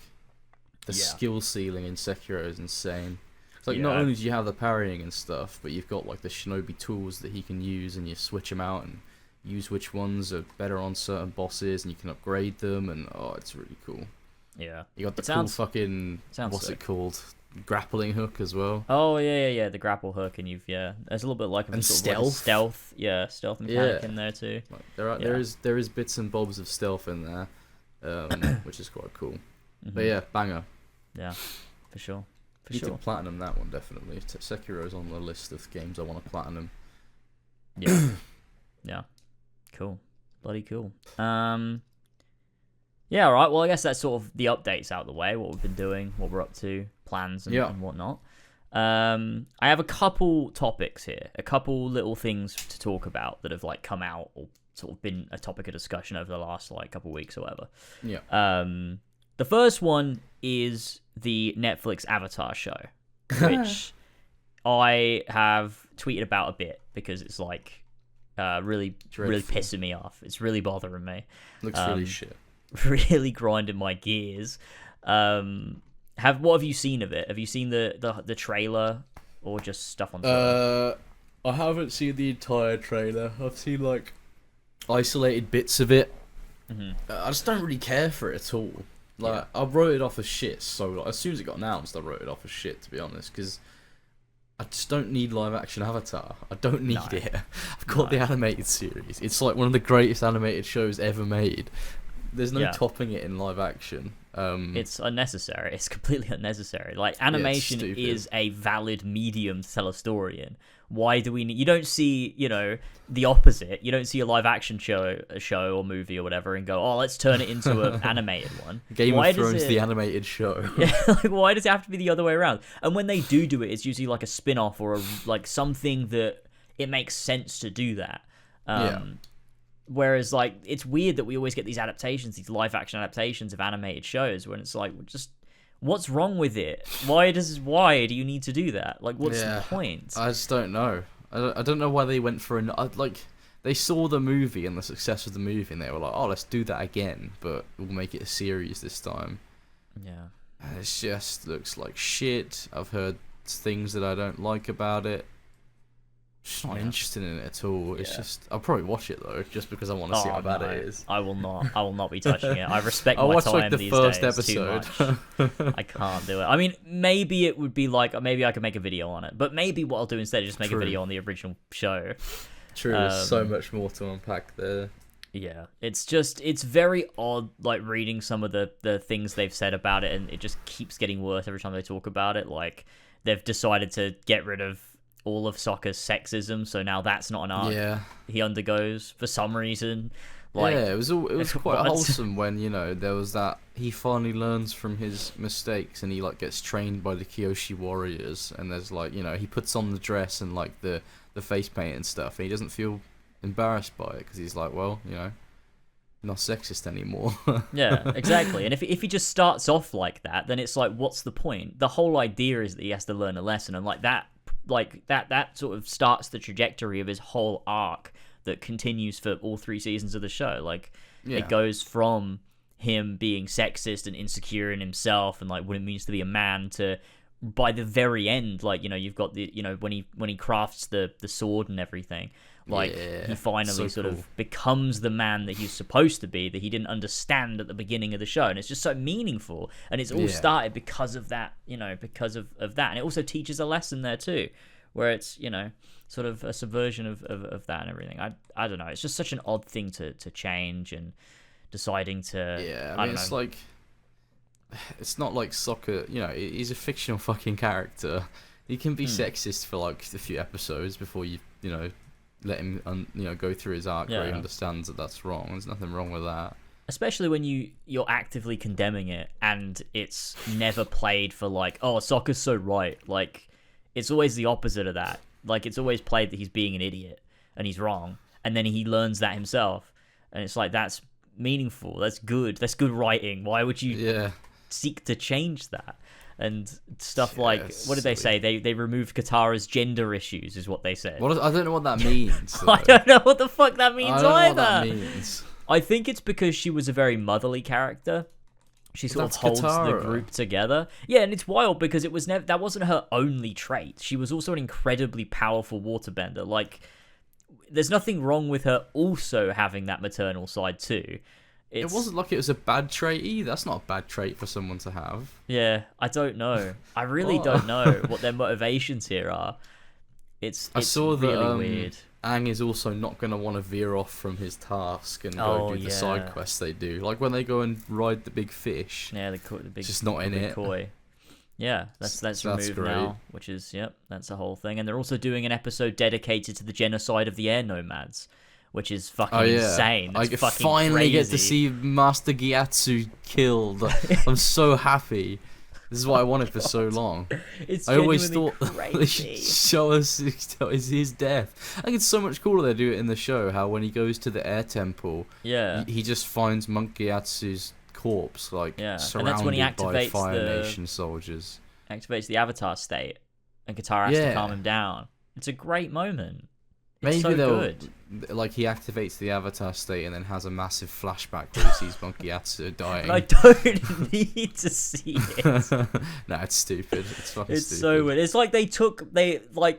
the skill ceiling in Sekiro is insane. It's like not only do you have the parrying and stuff, but you've got like the shinobi tools that he can use, and you switch them out and use which ones are better on certain bosses, and you can upgrade them, and it's really cool. Yeah. You got the cool fucking, what's it called? Grappling hook as well. Oh yeah, the grapple hook, and there's a little bit like a stealth. Stealth mechanic in there too. Like, there is bits and bobs of stealth in there, which is quite cool. But yeah, banger. Yeah, for sure. You need to platinum that one, definitely. Sekiro's on the list of games I want to platinum. Yeah. Yeah. Cool. Bloody cool. Yeah, alright, well I guess that's sort of the updates out of the way, what we've been doing, what we're up to, plans and whatnot. I have a couple topics here, a couple little things to talk about that have like come out or sort of been a topic of discussion over the last like couple of weeks or whatever. Yeah. The first one is the Netflix Avatar show, which I have tweeted about a bit because it's like really pissing me off. It's really bothering me. Looks really shit. Really grinding my gears. What have you seen of it? Have you seen the trailer or just stuff on Twitter? I haven't seen the entire trailer. I've seen like isolated bits of it. I just don't really care for it at all. Like I wrote it off as shit. So like, as soon as it got announced, I wrote it off as shit, to be honest, because I just don't need live action Avatar. I don't need it. I've got the animated series. It's like one of the greatest animated shows ever made. There's no topping it in live action. It's unnecessary. It's completely unnecessary. Like, animation is a valid medium to tell a story in. Why do we need... You don't see, you know, the opposite. You don't see a live action show or movie or whatever and go, oh, let's turn it into an animated one. Game of Thrones, the animated show. Like, why does it have to be the other way around? And when they do it, it's usually like a spin-off or like something that it makes sense to do that. Whereas, like, it's weird that we always get these adaptations, these live-action adaptations of animated shows, when it's like, just what's wrong with it? Why do you need to do that? Like, what's the point? I just don't know. I don't know why they went for they saw the movie and the success of the movie, and they were like, oh, let's do that again, but we'll make it a series this time. Yeah. And it just looks like shit. I've heard things that I don't like about it. Just not interested in it at all. It's just... I'll probably watch it, though, just because I want to see how bad it is. I will not be touching it. I respect I'll my watch, time like, the these first days episode. Too much. I can't do it. I mean, maybe it would be like... Maybe I could make a video on it. But maybe what I'll do instead is just make a video on the original show. True, there's so much more to unpack there. Yeah, it's very odd, like, reading some of the things they've said about it, and it just keeps getting worse every time they talk about it. Like, they've decided to get rid of all of Sokka's sexism, so now that's not an arc he undergoes for some reason. Like, it was quite wholesome when, you know, there was that he finally learns from his mistakes and he like gets trained by the Kyoshi warriors, and there's like, you know, he puts on the dress and like the face paint and stuff, and he doesn't feel embarrassed by it because he's like, well, you know, not sexist anymore. Yeah, exactly. And if he just starts off like that, then it's like, what's the point? The whole idea is that he has to learn a lesson, and like that like that sort of starts the trajectory of his whole arc that continues for all 3 seasons of the show. Like, it goes from him being sexist and insecure in himself and like what it means to be a man to, by the very end, like, you know, you've got the, you know, when he crafts the sword and everything, like, he finally sort of becomes the man that he's supposed to be, that he didn't understand at the beginning of the show. And it's just so meaningful, and it's all started because of that, you know, because of that. And it also teaches a lesson there too, where it's, you know, sort of a subversion of that and everything. I don't know, it's just such an odd thing to change, and deciding to I mean, it's like, it's not like Sokka, you know, he's a fictional fucking character. He can be sexist for like a few episodes before you know, let him you know, go through his arc where he understands that that's wrong. There's nothing wrong with that. Especially when you're actively condemning it, and it's never played for like, oh, Sokka's so right. Like, it's always the opposite of that. Like, it's always played that he's being an idiot and he's wrong, and then he learns that himself, and it's like, that's meaningful. That's good. That's good writing. Why would you seek to change that? And stuff like, what did they say? They removed Katara's gender issues, is what they said. I don't know what that means. I don't know what the fuck that means either. I don't know what that means. I think it's because she was a very motherly character. She sort of holds the group together. Yeah, and it's wild because it was that wasn't her only trait. She was also an incredibly powerful waterbender. Like, there's nothing wrong with her also having that maternal side too. It wasn't like it was a bad trait either. That's not a bad trait for someone to have. Yeah, I don't know. I really don't know what their motivations here are. It's saw really that weird. Aang is also not going to want to veer off from his task and go do the side quests they do. Like when they go and ride the big fish. Yeah, the big, just not in it. Koi. Yeah, that's removed great. now, which is, that's a whole thing. And they're also doing an episode dedicated to the genocide of the air nomads, which is fucking insane. I finally get to see Master Gyatso killed. I'm so happy. This is what I wanted for so long. I always thought they should show us his death. I think it's so much cooler they do it in the show, how when he goes to the air temple, he just finds Monk Gyatso's corpse, like, surrounded and that's when he by Fire Nation soldiers. Activates the Avatar state, and Katara has to calm him down. It's a great moment. It's so good. Like, he activates the Avatar state and then has a massive flashback where he sees Monk Gyatso dying. I don't need to see it. Nah, it's stupid. It's fucking stupid. It's so weird. It's like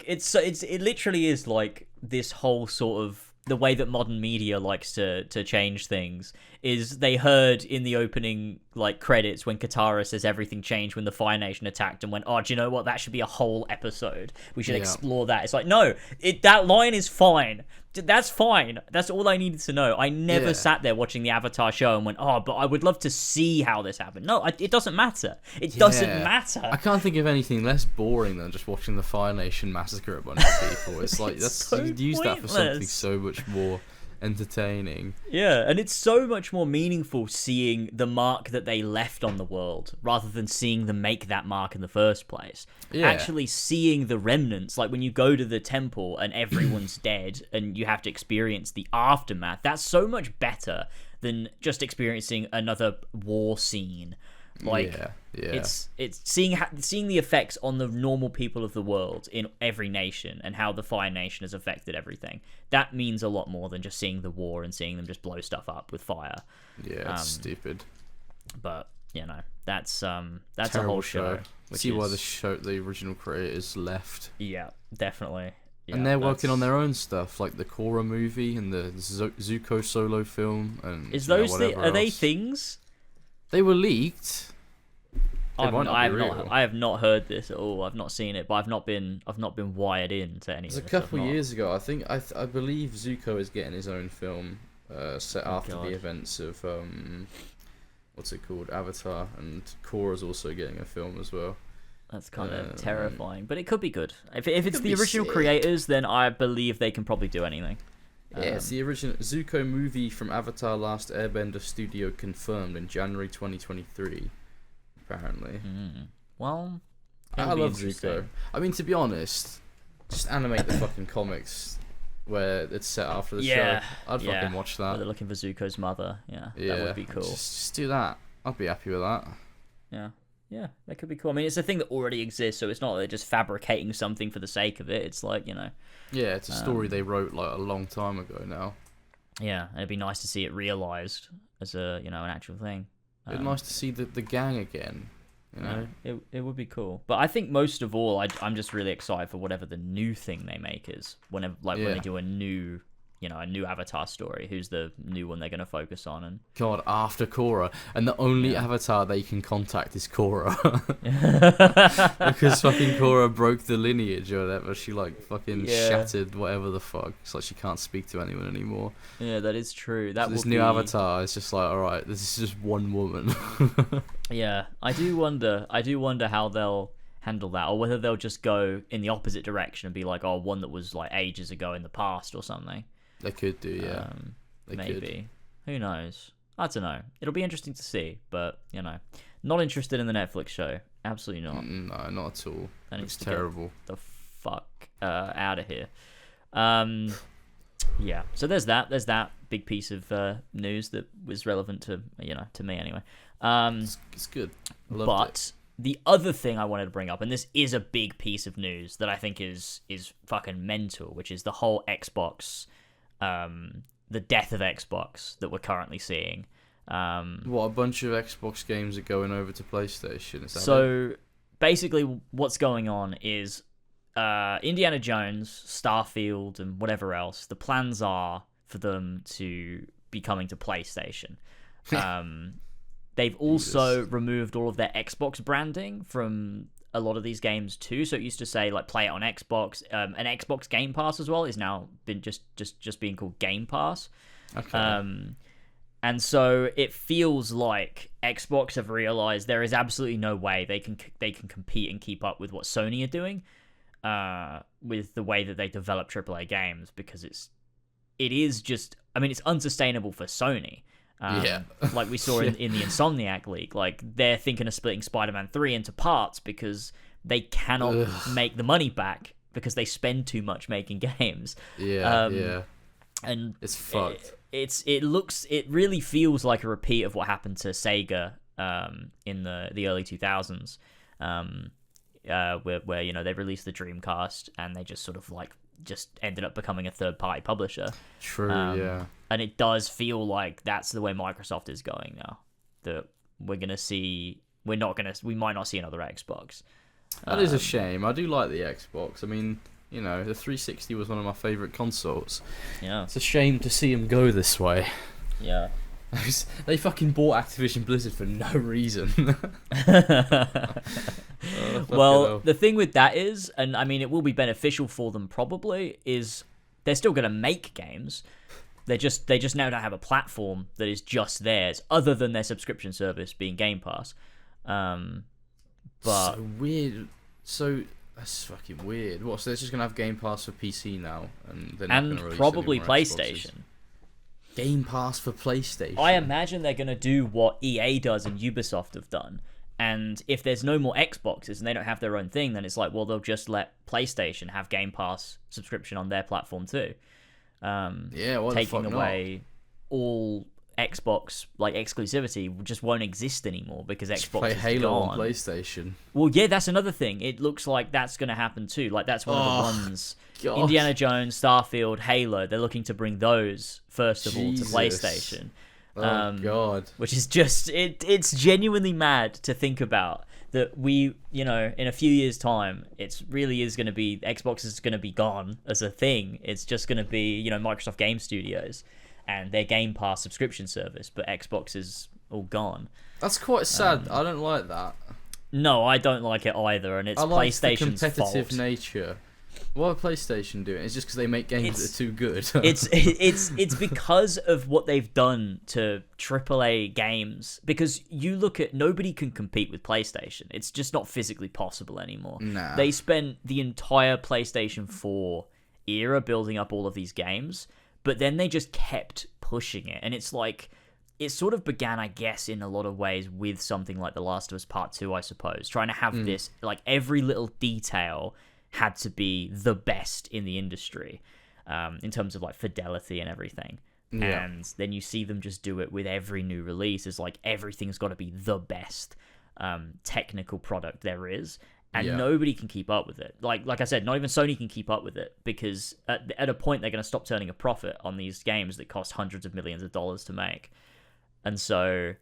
it literally is like this whole sort of, the way that modern media likes to change things is, they heard in the opening like credits when Katara says everything changed when the Fire Nation attacked, and went, oh, do you know what? That should be a whole episode. We should explore that. It's like, no, that line is fine. That's fine. That's all I needed to know. I never sat there watching the Avatar show and went, oh, but I would love to see how this happened. No, it doesn't matter. It doesn't matter. I can't think of anything less boring than just watching the Fire Nation massacre a bunch of people. It's like, you'd use that for something so much more entertaining. Yeah, and it's so much more meaningful seeing the mark that they left on the world rather than seeing them make that mark in the first place. Actually seeing the remnants, like when you go to the temple and everyone's dead and you have to experience the aftermath, that's so much better than just experiencing another war scene. Like, it's seeing the effects on the normal people of the world in every nation, and how the Fire Nation has affected everything. That means a lot more than just seeing the war and seeing them just blow stuff up with fire. Yeah, it's stupid. But you know, that's a Terrible whole show. See why the original creators left. Yeah, definitely. Yeah, and they're working on their own stuff, like the Korra movie and the Zuko solo film, and are they things? They were leaked. I have not heard this at all. I've not seen it, but I've not been wired in to any. It was a couple years ago. I think I believe Zuko is getting his own film set after the events of what's it called, Avatar, and Korra's also getting a film as well. That's kind of terrifying, but it could be good. If it's the original creators, then I believe they can probably do anything. Yeah, it's the original Zuko movie from Avatar Last Airbender Studio, confirmed in January 2023, apparently. Well, I love Zuko. I mean, to be honest, just animate the fucking comics where it's set after the show. I'd fucking watch that. Where they're looking for Zuko's mother. Yeah, that would be cool. Just do that. I'd be happy with that. Yeah. Yeah, that could be cool. I mean, it's a thing that already exists, so it's not like they're just fabricating something for the sake of it. It's like, Yeah, it's a story they wrote like a long time ago now. Yeah, and it'd be nice to see it realized as an actual thing. It'd be nice to see the gang again. It would be cool. But I think most of all, I'm just really excited for whatever the new thing they make is. When they do a new Avatar story, who's the new one they're going to focus on. And God, after Korra, and the only Avatar they can contact is Korra. Because fucking Korra broke the lineage or whatever. She fucking shattered whatever the fuck. It's like she can't speak to anyone anymore. Yeah, that is true. This new Avatar is just like, alright, this is just one woman. Yeah, I do wonder how they'll handle that, or whether they'll just go in the opposite direction and be like, oh, one that was like ages ago in the past or something. They could do, yeah. Maybe. Who knows? I don't know. It'll be interesting to see, but, not interested in the Netflix show. Absolutely not. No, not at all. It's terrible. The fuck out of here. Yeah. So there's that. There's that big piece of news that was relevant to me anyway. It's good. But the other thing I wanted to bring up, and this is a big piece of news that I think is fucking mental, which is the whole Xbox. The death of Xbox that we're currently seeing. What, a bunch of Xbox games are going over to PlayStation? Is that so basically what's going on is Indiana Jones, Starfield, and whatever else, the plans are for them to be coming to PlayStation. They've also removed all of their Xbox branding from a lot of these games too. So it used to say like play it on Xbox. An Xbox Game Pass as well is now been just being called Game Pass. Okay. And so it feels like Xbox have realized there is absolutely no way they can compete and keep up with what Sony are doing, with the way that they develop AAA games, because it is just, I mean, it's unsustainable for Sony. Like we saw in the Insomniac League, like they're thinking of splitting Spider-Man 3 into parts because they cannot make the money back because they spend too much making games. And it's fucked. It really feels like a repeat of what happened to Sega in the early 2000s, where they released the Dreamcast and they just sort of just ended up becoming a third-party publisher. True, yeah. And it does feel like that's the way Microsoft is going now. That we might not see another Xbox. That is a shame. I do like the Xbox. I mean, the 360 was one of my favourite consoles. Yeah. It's a shame to see them go this way. Yeah. They fucking bought Activision Blizzard for no reason. Well, the thing with that is, and I mean it will be beneficial for them probably, is they're still going to make games. They just now don't have a platform that is just theirs, other than their subscription service being Game Pass. But so weird. So that's fucking weird. What? So they're just gonna have Game Pass for PC now, and they're not gonna release probably any more PlayStation. Xboxes. Game Pass for PlayStation. I imagine they're gonna do what EA does and Ubisoft have done. And if there's no more Xboxes and they don't have their own thing, then it's like, well, they'll just let PlayStation have Game Pass subscription on their platform too. Taking away all Xbox exclusivity just won't exist anymore because Xbox play is Halo gone. on PlayStation. Well, yeah, that's another thing. It looks like that's going to happen too. Like that's one of the ones. God. Indiana Jones, Starfield, Halo. They're looking to bring those first of all to PlayStation. Oh God! Which is just it's genuinely mad to think about that we, in a few years' time, it's really is going to be Xbox is going to be gone as a thing. It's just going to be Microsoft Game Studios and their Game Pass subscription service, but Xbox is all gone. That's quite sad. I don't like that. No, I don't like it either, and it's PlayStation's the competitive fault. Nature. What are PlayStation doing? It's just because they make games that are too good. it's because of what they've done to AAA games. Because you look at, nobody can compete with PlayStation. It's just not physically possible anymore. Nah. They spent the entire PlayStation 4 era building up all of these games, but then they just kept pushing it. And it's like, it sort of began, I guess, in a lot of ways with something like The Last of Us Part 2, I suppose. Trying to have this, every little detail had to be the best in the industry, in terms of fidelity and everything. Yeah. And then you see them just do it with every new release. It's like everything's got to be the best. technical product there is. And nobody can keep up with it. Like I said, not even Sony can keep up with it, because at a point they're going to stop turning a profit on these games that cost hundreds of millions of dollars to make. And so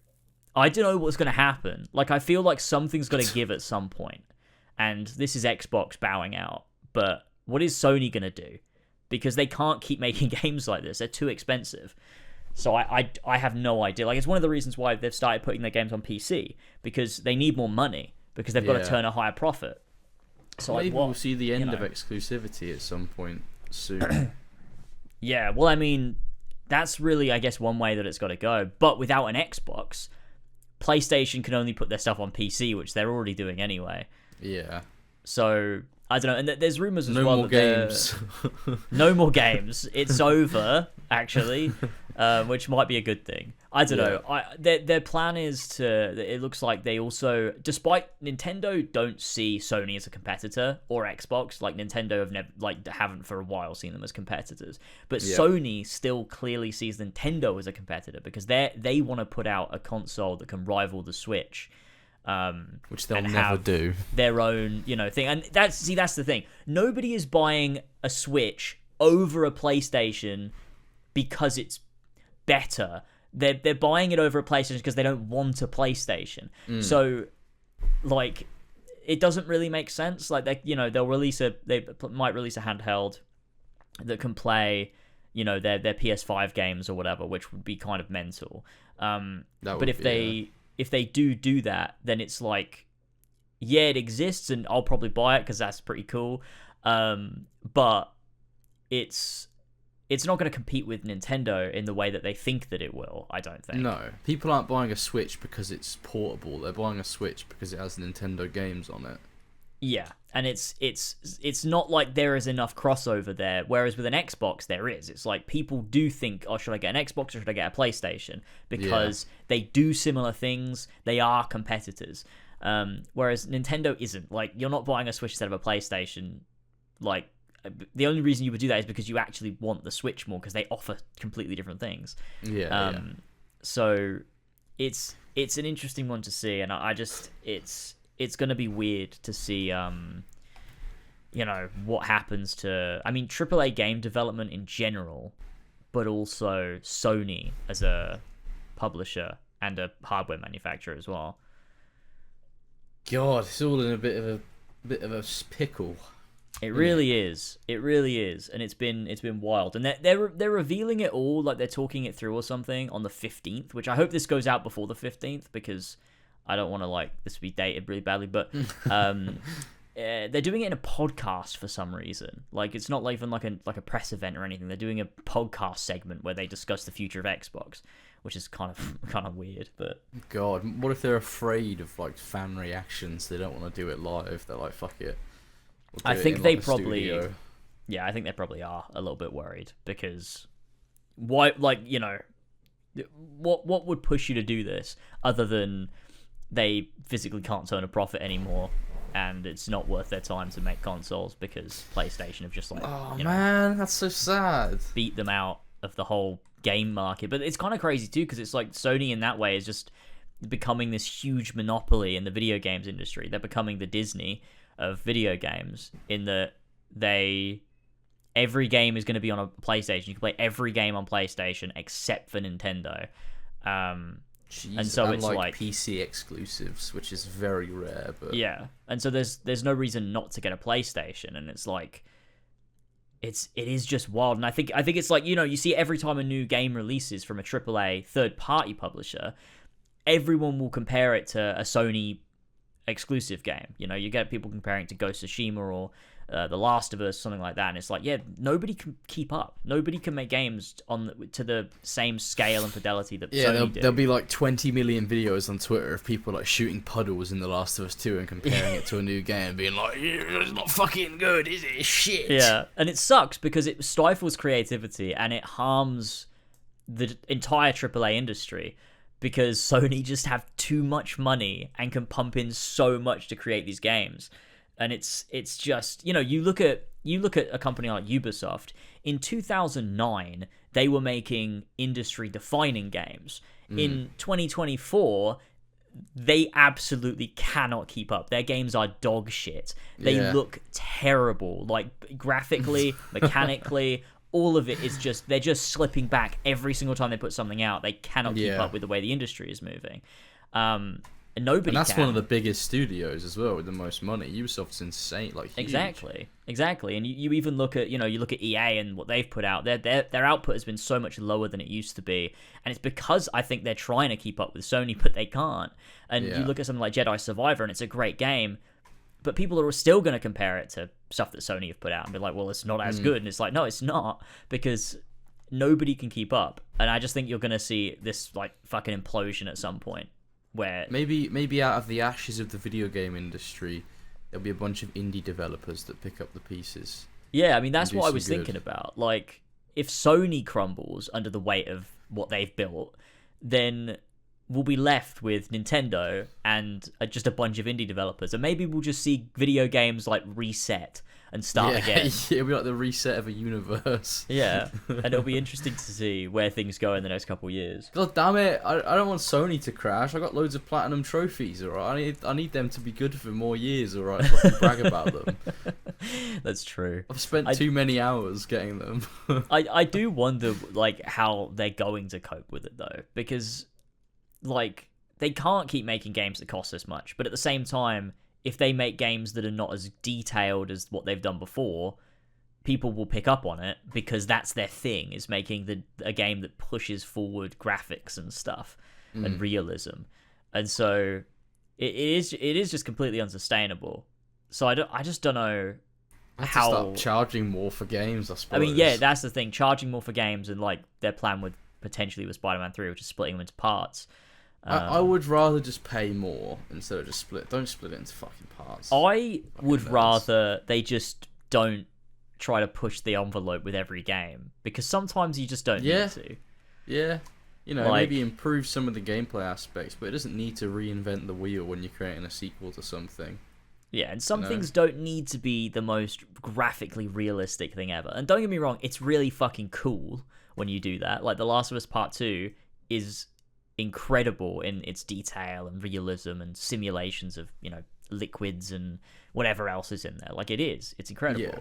I don't know what's going to happen. Like, I feel like something's going to give at some point. And this is Xbox bowing out. But what is Sony going to do? Because they can't keep making games like this. They're too expensive. So I have no idea. Like, it's one of the reasons why they've started putting their games on PC, because they need more money. Because they've got to turn a higher profit. So maybe we'll see the end of exclusivity at some point soon. Yeah, well, I mean, that's really, I guess, one way that it's got to go. But without an Xbox, PlayStation can only put their stuff on PC, which they're already doing anyway. Yeah. So, I don't know. And there's rumors as well. No more games. No more games. It's over, actually, which might be a good thing. I don't know. Their plan is to... It looks like they also... Despite Nintendo don't see Sony as a competitor, or Xbox, like Nintendo haven't for a while seen them as competitors. But Sony still clearly sees Nintendo as a competitor, because they want to put out a console that can rival the Switch. Which they'll never do. Their own, thing. And that's the thing. Nobody is buying a Switch over a PlayStation because it's better. They're buying it over a PlayStation because they don't want a PlayStation. So, like, it doesn't really make sense. Like, they might release a handheld that can play, their PS5 games or whatever, which would be kind of mental. But if they do that, then it's like, yeah, it exists, and I'll probably buy it because that's pretty cool. But it's not going to compete with Nintendo in the way that they think that it will, I don't think. No. People aren't buying a Switch because it's portable. They're buying a Switch because it has Nintendo games on it. Yeah, and it's not like there is enough crossover there, whereas with an Xbox there is. It's like people do think, oh, should I get an Xbox or should I get a PlayStation? Because they do similar things. They are competitors. Whereas Nintendo isn't. Like, you're not buying a Switch instead of a PlayStation. Like, the only reason you would do that is because you actually want the Switch more, because they offer completely different things. So it's an interesting one to see, and I just it's going to be weird to see what happens to, I mean, AAA game development in general, but also Sony as a publisher and a hardware manufacturer as well. God, it's all in a bit of a pickle. It really is. It really is, and it's been wild. And they're revealing it all, like they're talking it through or something on the 15th, which I hope this goes out before the 15th, because I don't want to this to be dated really badly. But they're doing it in a podcast for some reason. Like, it's not even like a press event or anything. They're doing a podcast segment where they discuss the future of Xbox, which is kind of weird. But God, what if they're afraid of fan reactions? They don't want to do it live. They're like, fuck it. I think they probably, I think they probably are a little bit worried, because why, what would push you to do this other than they physically can't turn a profit anymore, and it's not worth their time to make consoles because PlayStation have just man, that's so sad, beat them out of the whole game market. But it's kind of crazy too, because it's like Sony in that way is just becoming this huge monopoly in the video games industry. They're becoming the Disney of video games, in that every game is going to be on a PlayStation. You can play every game on PlayStation except for Nintendo. And so it's like PC exclusives, which is very rare. But yeah, and so there's no reason not to get a PlayStation, and it's like it is just wild. And I think it's like, you see every time a new game releases from a AAA third party publisher, everyone will compare it to a Sony exclusive game. You get people comparing it to Ghost of Tsushima or The Last of Us, something like that, and it's like, yeah, nobody can keep up. Nobody can make games to the same scale and fidelity that Sony do. There'll be 20 million videos on Twitter of people shooting puddles in The Last of Us 2 and comparing it to a new game and being like, it's not fucking good, is it? It's shit. Yeah, and it sucks because it stifles creativity and it harms the entire AAA industry, because Sony just have too much money and can pump in so much to create these games. And it's just, you look at a company like Ubisoft. In 2009, they were making industry-defining games. In 2024, they absolutely cannot keep up. Their games are dog shit. They look terrible, like graphically, mechanically. All of it is just, they're just slipping back every single time they put something out. They cannot keep up with the way the industry is moving. And nobody that's can. One of the biggest studios as well with the most money. Ubisoft's insane, like huge. Exactly. And you even look at, you look at EA and what they've put out. Their output has been so much lower than it used to be, and it's because I think they're trying to keep up with Sony, but they can't. And you look at something like Jedi Survivor, and it's a great game, but people are still going to compare it to stuff that Sony have put out and be like, well, it's not as good. And it's like, no, it's not, because nobody can keep up. And I just think you're going to see this like fucking implosion at some point, where maybe out of the ashes of the video game industry, there'll be a bunch of indie developers that pick up the pieces. Yeah, I mean, that's what I was thinking about. Like, if Sony crumbles under the weight of what they've built, then we'll be left with Nintendo and just a bunch of indie developers. And maybe we'll just see video games, like, reset and start again. It'll be like the reset of a universe. Yeah, and it'll be interesting to see where things go in the next couple of years. God damn it, I don't want Sony to crash. I got loads of platinum trophies, alright? I need them to be good for more years, alright? So I can brag about them. That's true. I've spent too many hours getting them. I do wonder, like, how they're going to cope with it, though. Because, like, they can't keep making games that cost this much. But at the same time, if they make games that are not as detailed as what they've done before, people will pick up on it, because that's their thing, is making a game that pushes forward graphics and stuff and realism. And so it is just completely unsustainable. So I just don't know how to start charging more for games, I suppose. I mean, yeah, that's the thing, charging more for games, and like their plan with potentially with Spider-Man 3, which is splitting them into parts. I would rather just pay more instead of just don't split it into fucking parts. I would rather they just don't try to push the envelope with every game, because sometimes you just don't need to. Yeah. Maybe improve some of the gameplay aspects, but it doesn't need to reinvent the wheel when you're creating a sequel to something. Yeah, and some things don't need to be the most graphically realistic thing ever. And don't get me wrong, it's really fucking cool when you do that. Like, The Last of Us Part 2 is incredible in its detail and realism and simulations of, liquids and whatever else is in there. Like, it's incredible. Yeah.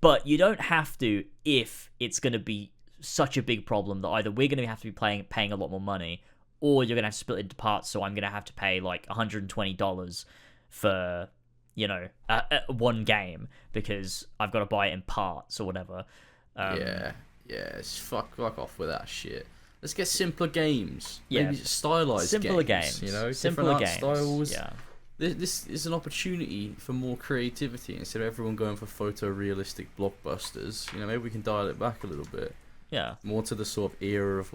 But you don't have to, if it's going to be such a big problem that either we're going to have to be paying a lot more money, or you're going to have to split it into parts, so I'm going to have to pay like $120 for, one game, because I've got to buy it in parts or whatever. Fuck off with that shit. Let's get simpler games. Yeah. Maybe stylized simpler games. Simpler different games. art styles. Yeah. This is an opportunity for more creativity instead of everyone going for photorealistic blockbusters. Maybe we can dial it back a little bit. Yeah. More to the sort of era of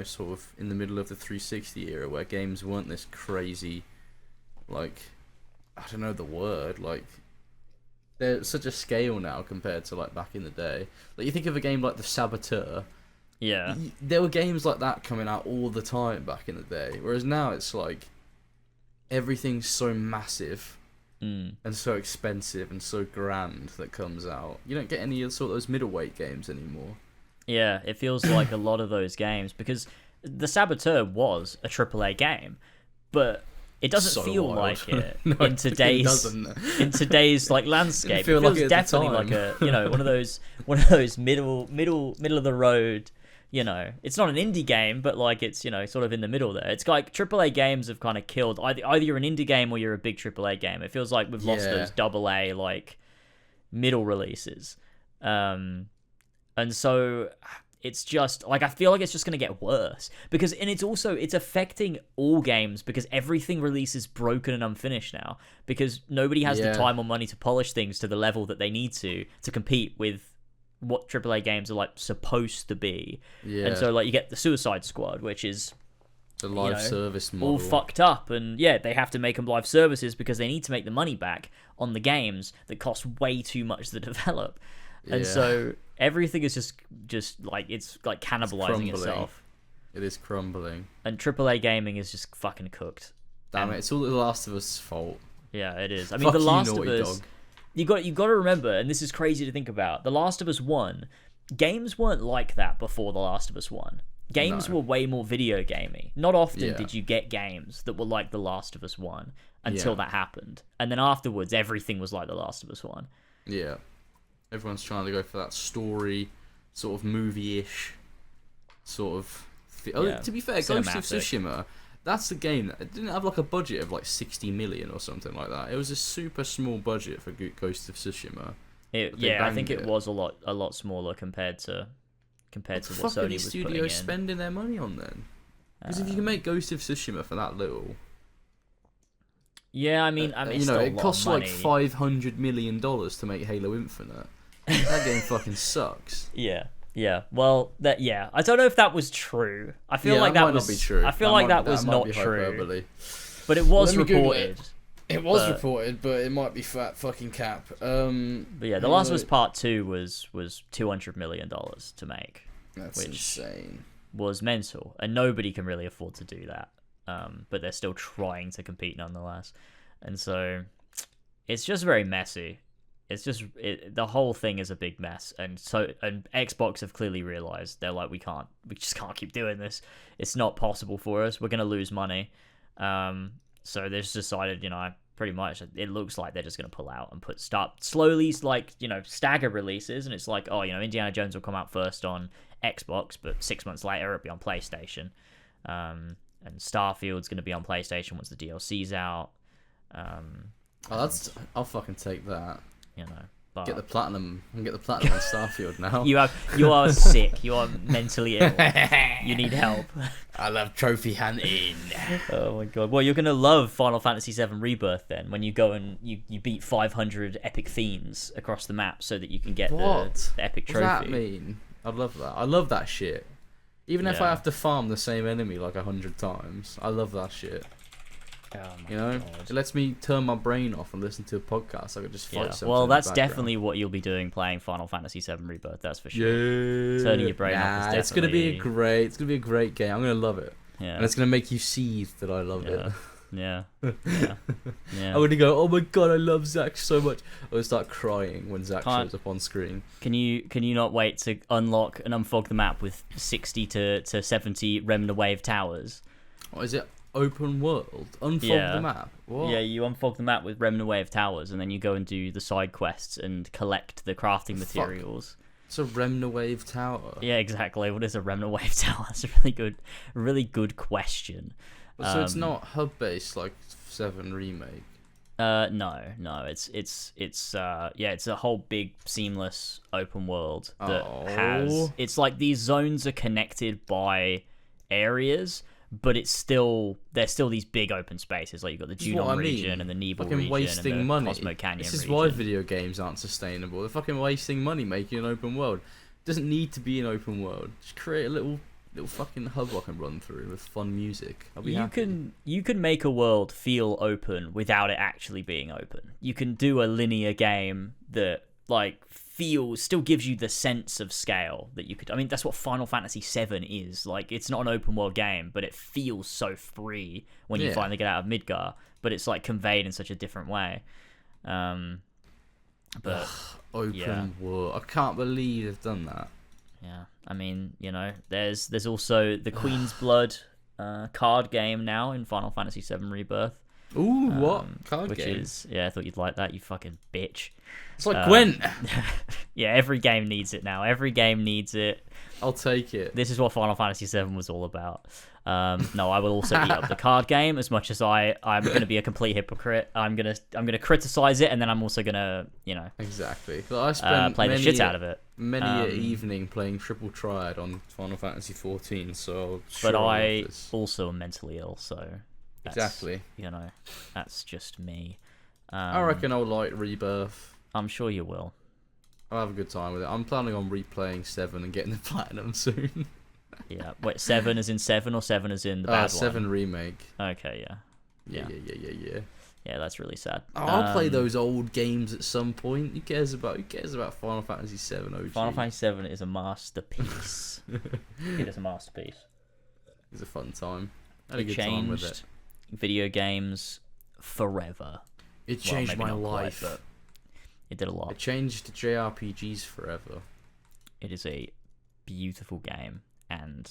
sort of in the middle of the 360 era, where games weren't this crazy, like, I don't know the word, like, they're such a scale now compared to like back in the day. Like, you think of a game like The Saboteur. Yeah. There were games like that coming out all the time back in the day, whereas now it's like everything's so massive and so expensive and so grand that comes out. You don't get any sort of those middleweight games anymore. Yeah, it feels like a lot of those games, because The Saboteur was a AAA game, but it doesn't feel like it in today's like landscape. It feels like definitely like a one of those middle of the road. It's not an indie game, but like it's sort of in the middle there. It's like AAA games have kind of killed either you're an indie game or you're a big AAA game. It feels like we've lost those AA like middle releases, and so it's just like I feel like it's just gonna get worse, because it's affecting all games, because everything releases broken and unfinished now, because nobody has the time or money to polish things to the level that they need to compete with what AAA games are like supposed to be. Yeah. And so like you get the Suicide Squad, which is the live service model, all fucked up, and they have to make them live services because they need to make the money back on the games that cost way too much to develop. And so everything is just like it's like cannibalizing itself. It is crumbling. And AAA gaming is just fucking cooked. Damn it! It's all The Last of Us' fault. Yeah, it is. I mean, The Last of Us. You got to remember, and this is crazy to think about. The Last of Us 1, games weren't like that before The Last of Us 1. Games No. were way more video gamey. Not often Yeah. did you get games that were like The Last of Us 1 until Yeah. that happened. And then afterwards, everything was like The Last of Us 1. Yeah. Everyone's trying to go for that story, sort of movie-ish, sort of... Yeah. To be fair, Ghost of Tsushima, that's the game that didn't have like a budget of like 60 million or something like that. It was a super small budget for Ghost of Tsushima. I think it was a lot smaller compared to what Sony was putting in. Studios spending their money on then? Because if you can make Ghost of Tsushima for that little, I mean, it costs like $500 million to make Halo Infinite. That game fucking sucks. Yeah. Well, I don't know if that was true. I feel like that was not be true. I feel like that was not true. Hyperbole. But it was reported. It was reported, but it might be fat fucking cap. But yeah, The Last of Us Part 2 was $200 million to make. That's insane. Was mental, and nobody can really afford to do that. But they're still trying to compete nonetheless, and so it's just very messy. It's just the whole thing is a big mess, and Xbox have clearly realized they're like, we just can't keep doing this. It's not possible for us. We're gonna lose money. So they just decided, pretty much it looks like they're just going to pull out and start slowly, like, stagger releases. And it's like, Indiana Jones will come out first on Xbox, but 6 months later it'll be on PlayStation. And Starfield's going to be on PlayStation once the DLC's out. I'll fucking take that. But Get the platinum on Starfield now. You are sick. You are mentally ill. You need help. I love trophy hunting. Oh my god. Well, you're gonna love Final Fantasy VII Rebirth then, when you go and you beat 500 epic fiends across the map so that you can get the epic trophy. What does that mean? I'd love that. I love that shit. Even if I have to farm the same enemy like 100 times, I love that shit. God. It lets me turn my brain off and listen to a podcast. I could just fight something. Well, that's definitely what you'll be doing playing Final Fantasy VII Rebirth. That's for sure. Yeah. Turning your brain off is definitely... It's gonna be a great game. I'm gonna love it. Yeah. And it's gonna make you see that I love it. Yeah. I'm gonna go, oh my god, I love Zack so much. I'm gonna start crying when Zack shows up on screen. Can you not wait to unlock and unfog the map with 60 to 70 Remnant Wave towers? What is it? Open world? Unfog the map? What? Yeah, you unfog the map with Remnant Wave towers, and then you go and do the side quests and collect the crafting materials. It's a Remnant Wave tower. Yeah, exactly. What is a Remnant Wave tower? That's a really good question. So it's not hub based like 7 Remake. No. It's a whole big seamless open world that has. It's like these zones are connected by areas, but there's still these big open spaces. Like you've got the Junon region and the Nebel region wasting and the money. Cosmo Canyon This is region. why video games aren't sustainable. They're fucking wasting money making an open world. It doesn't need to be an open world. Just create a little fucking hub I can run through with fun music. I'll be happy. You can make a world feel open without it actually being open. You can do a linear game that still gives you the sense of scale that you could. I mean, that's what Final Fantasy VII is. Like, it's not an open world game, but it feels so free when you finally get out of Midgar. But it's like conveyed in such a different way. Open world. I can't believe they've done that. Yeah, I mean, there's also the Queen's Blood card game now in Final Fantasy VII Rebirth. Ooh, what? Card which game? I thought you'd like that, you fucking bitch. It's like Gwent. Yeah, every game needs it now. Every game needs it. I'll take it. This is what Final Fantasy VII was all about. No, I will also eat up the card game as much as I'm going to be a complete hypocrite. I'm gonna criticize it, and then I'm also gonna, exactly. But I spent play the shit out of it. Many an evening playing Triple Triad on Final Fantasy 14. So, but I also am mentally ill, so exactly. That's just me. I reckon I'll like Rebirth. I'm sure you will. I'll have a good time with it. I'm planning on replaying 7 and getting the platinum soon. Yeah. Wait, 7 as in 7 or 7 as in the bad 7 one? Remake. Okay, yeah. Yeah, that's really sad. I'll play those old games at some point. Who cares about Final Fantasy 7 OG? Final Fantasy 7 is a masterpiece. It is a masterpiece. It's a fun time. I had It a good changed time with it. Video games forever. It changed my life. Quite, but it did a lot. It changed JRPGs forever. It is a beautiful game, and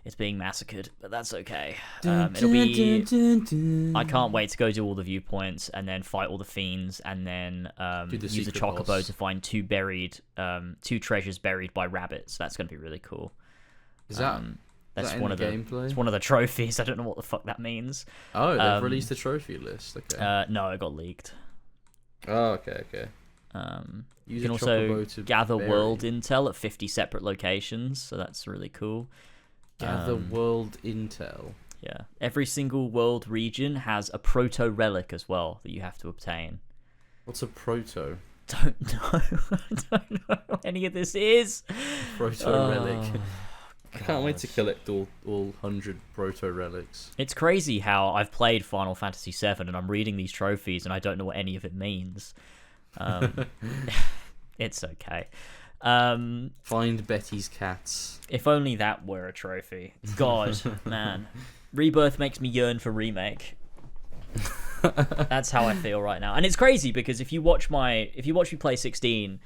it's being massacred, but that's okay. It'll be. I can't wait to go do all the viewpoints and then fight all the fiends and then use the chocobo to find two treasures buried by rabbits. That's gonna be really cool. Is that? That's that one of the gameplay? It's one of the trophies. I don't know what the fuck that means. Oh, they've released a trophy list. Okay. No, it got leaked. Oh, okay. You can also gather world intel at 50 separate locations, so that's really cool. Gather world intel. Yeah. Every single world region has a proto relic as well that you have to obtain. What's a proto? Don't know. I don't know what any of this is. Proto relic. I can't wait to collect all 100 proto relics. It's crazy how I've played Final Fantasy VII and I'm reading these trophies and I don't know what any of it means. It's okay. Find Betty's cats. If only that were a trophy. God, man. Rebirth makes me yearn for remake. That's how I feel right now. And it's crazy because if you watch me play 16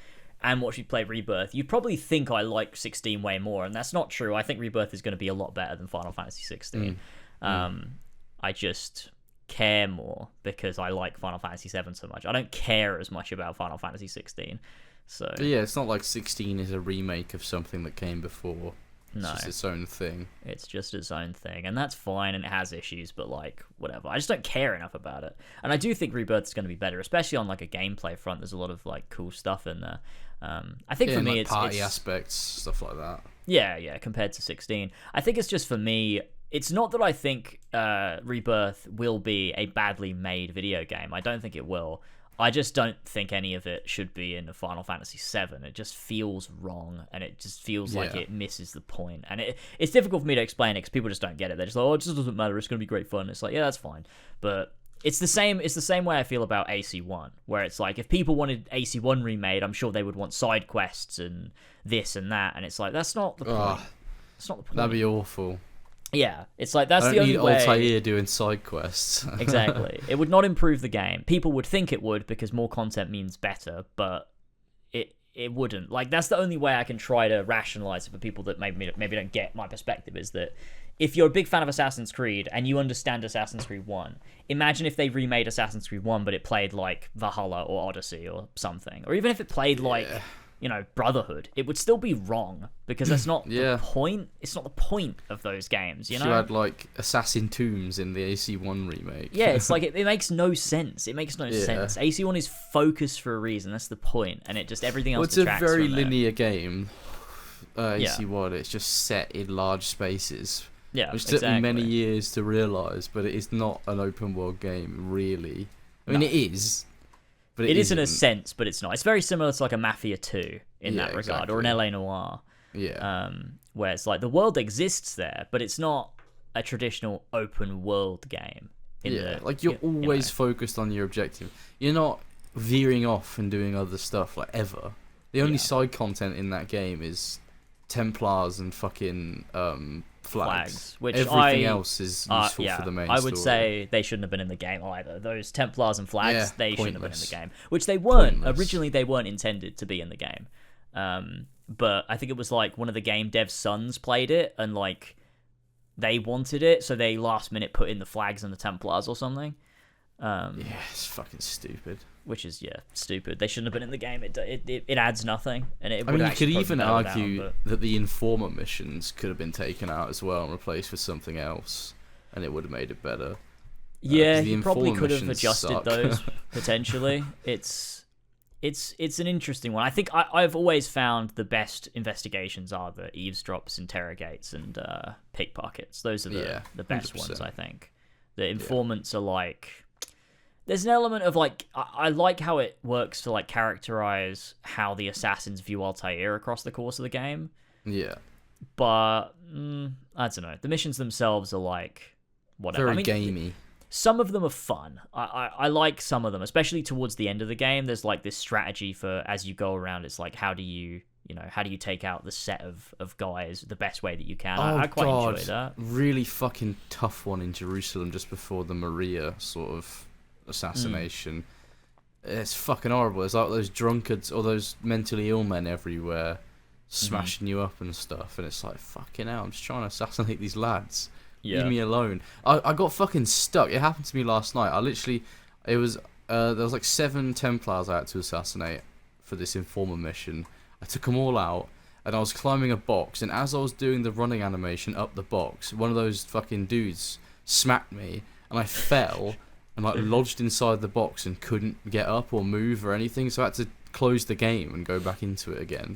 and watch me play Rebirth, you'd probably think I like 16 way more, and that's not true. I think Rebirth is going to be a lot better than Final Fantasy 16. I just care more because I like Final Fantasy 7 so much. I don't care as much about Final Fantasy 16. So but yeah, it's not like 16 is a remake of something that came before. It's no, just its own thing. It's just its own thing, and that's fine, and it has issues, but like whatever. I just don't care enough about it, and I do think Rebirth is going to be better, especially on like a gameplay front. There's a lot of like cool stuff in there. I think for me, like it's party aspects, stuff like that. Yeah, compared to 16, I think it's just for me. It's not that I think Rebirth will be a badly made video game. I don't think it will. I just don't think any of it should be in a Final Fantasy VII. It just feels wrong, and it just feels like it misses the point. And it's difficult for me to explain it because people just don't get it. They're just like, oh, it just doesn't matter. It's going to be great fun. It's like, yeah, that's fine. But it's the same way I feel about AC1, where it's like, if people wanted AC1 remade, I'm sure they would want side quests and this and that. And it's like, that's not the point. That's not the point. That'd be awful. Yeah, it's like that's I the don't only need way. Altair doing side quests. Exactly, it would not improve the game. People would think it would because more content means better, but it wouldn't. Like that's the only way I can try to rationalize it for people that maybe don't get my perspective. Is that if you're a big fan of Assassin's Creed and you understand Assassin's Creed 1, imagine if they remade Assassin's Creed 1 but it played like Valhalla or Odyssey or something, or even if it played like Brotherhood, it would still be wrong because that's not the point. It's not the point of those games, you know? You had like Assassin Tombs in the AC1 remake. Yeah, it's like it makes no sense. It makes no sense. AC1 is focused for a reason. That's the point, and it just everything else. Well, it's a detracts very from linear game. AC1, it's just set in large spaces. Yeah, which took me many years to realise, but it is not an open world game, really. I mean, it is. But it is in a sense, but it's not. It's very similar to like a Mafia 2 in that regard, exactly. or an LA Noire. Yeah. Where it's like the world exists there, but it's not a traditional open world game. Like you're always focused on your objective. You're not veering off and doing other stuff like ever. The only side content in that game is Templars and fucking flags. Which everything else is useful for the main story. I would say they shouldn't have been in the game either. Those Templars and flags, they shouldn't have been in the game. Which they weren't. Originally, they weren't intended to be in the game. But I think it was like one of the game dev's sons played it, and like they wanted it, so they last minute put in the flags and the Templars or something. It's fucking stupid. Which is stupid. They shouldn't have been in the game. It adds nothing, and it. I mean, you could even argue that the Informer missions could have been taken out as well and replaced with something else, and it would have made it better. You probably could have adjusted those potentially. It's an interesting one. I think I've always found the best investigations are the eavesdrops, interrogates, and pickpockets. Those are the best 100%. Ones, I think. The informants are like. There's an element of like I like how it works to like characterize how the assassins view Altair across the course of the game. Yeah, but I don't know. The missions themselves are like whatever. Very gamey. Some of them are fun. I like some of them, especially towards the end of the game. There's like this strategy for as you go around. It's like how do you take out the set of guys the best way that you can. I quite enjoy that. Really fucking tough one in Jerusalem just before the Maria sort of assassination. It's fucking horrible. It's like those drunkards or those mentally ill men everywhere. smashing you up and stuff, and it's like, fucking hell, I'm just trying to assassinate these lads. Yeah. Leave me alone. I got fucking stuck. It happened to me last night. There was like 7 Templars I had to assassinate for this Informer mission. I took them all out, and I was climbing a box, and as I was doing the running animation up the box, one of those fucking dudes smacked me, and I fell, and like lodged inside the box and couldn't get up or move or anything, so I had to close the game and go back into it again.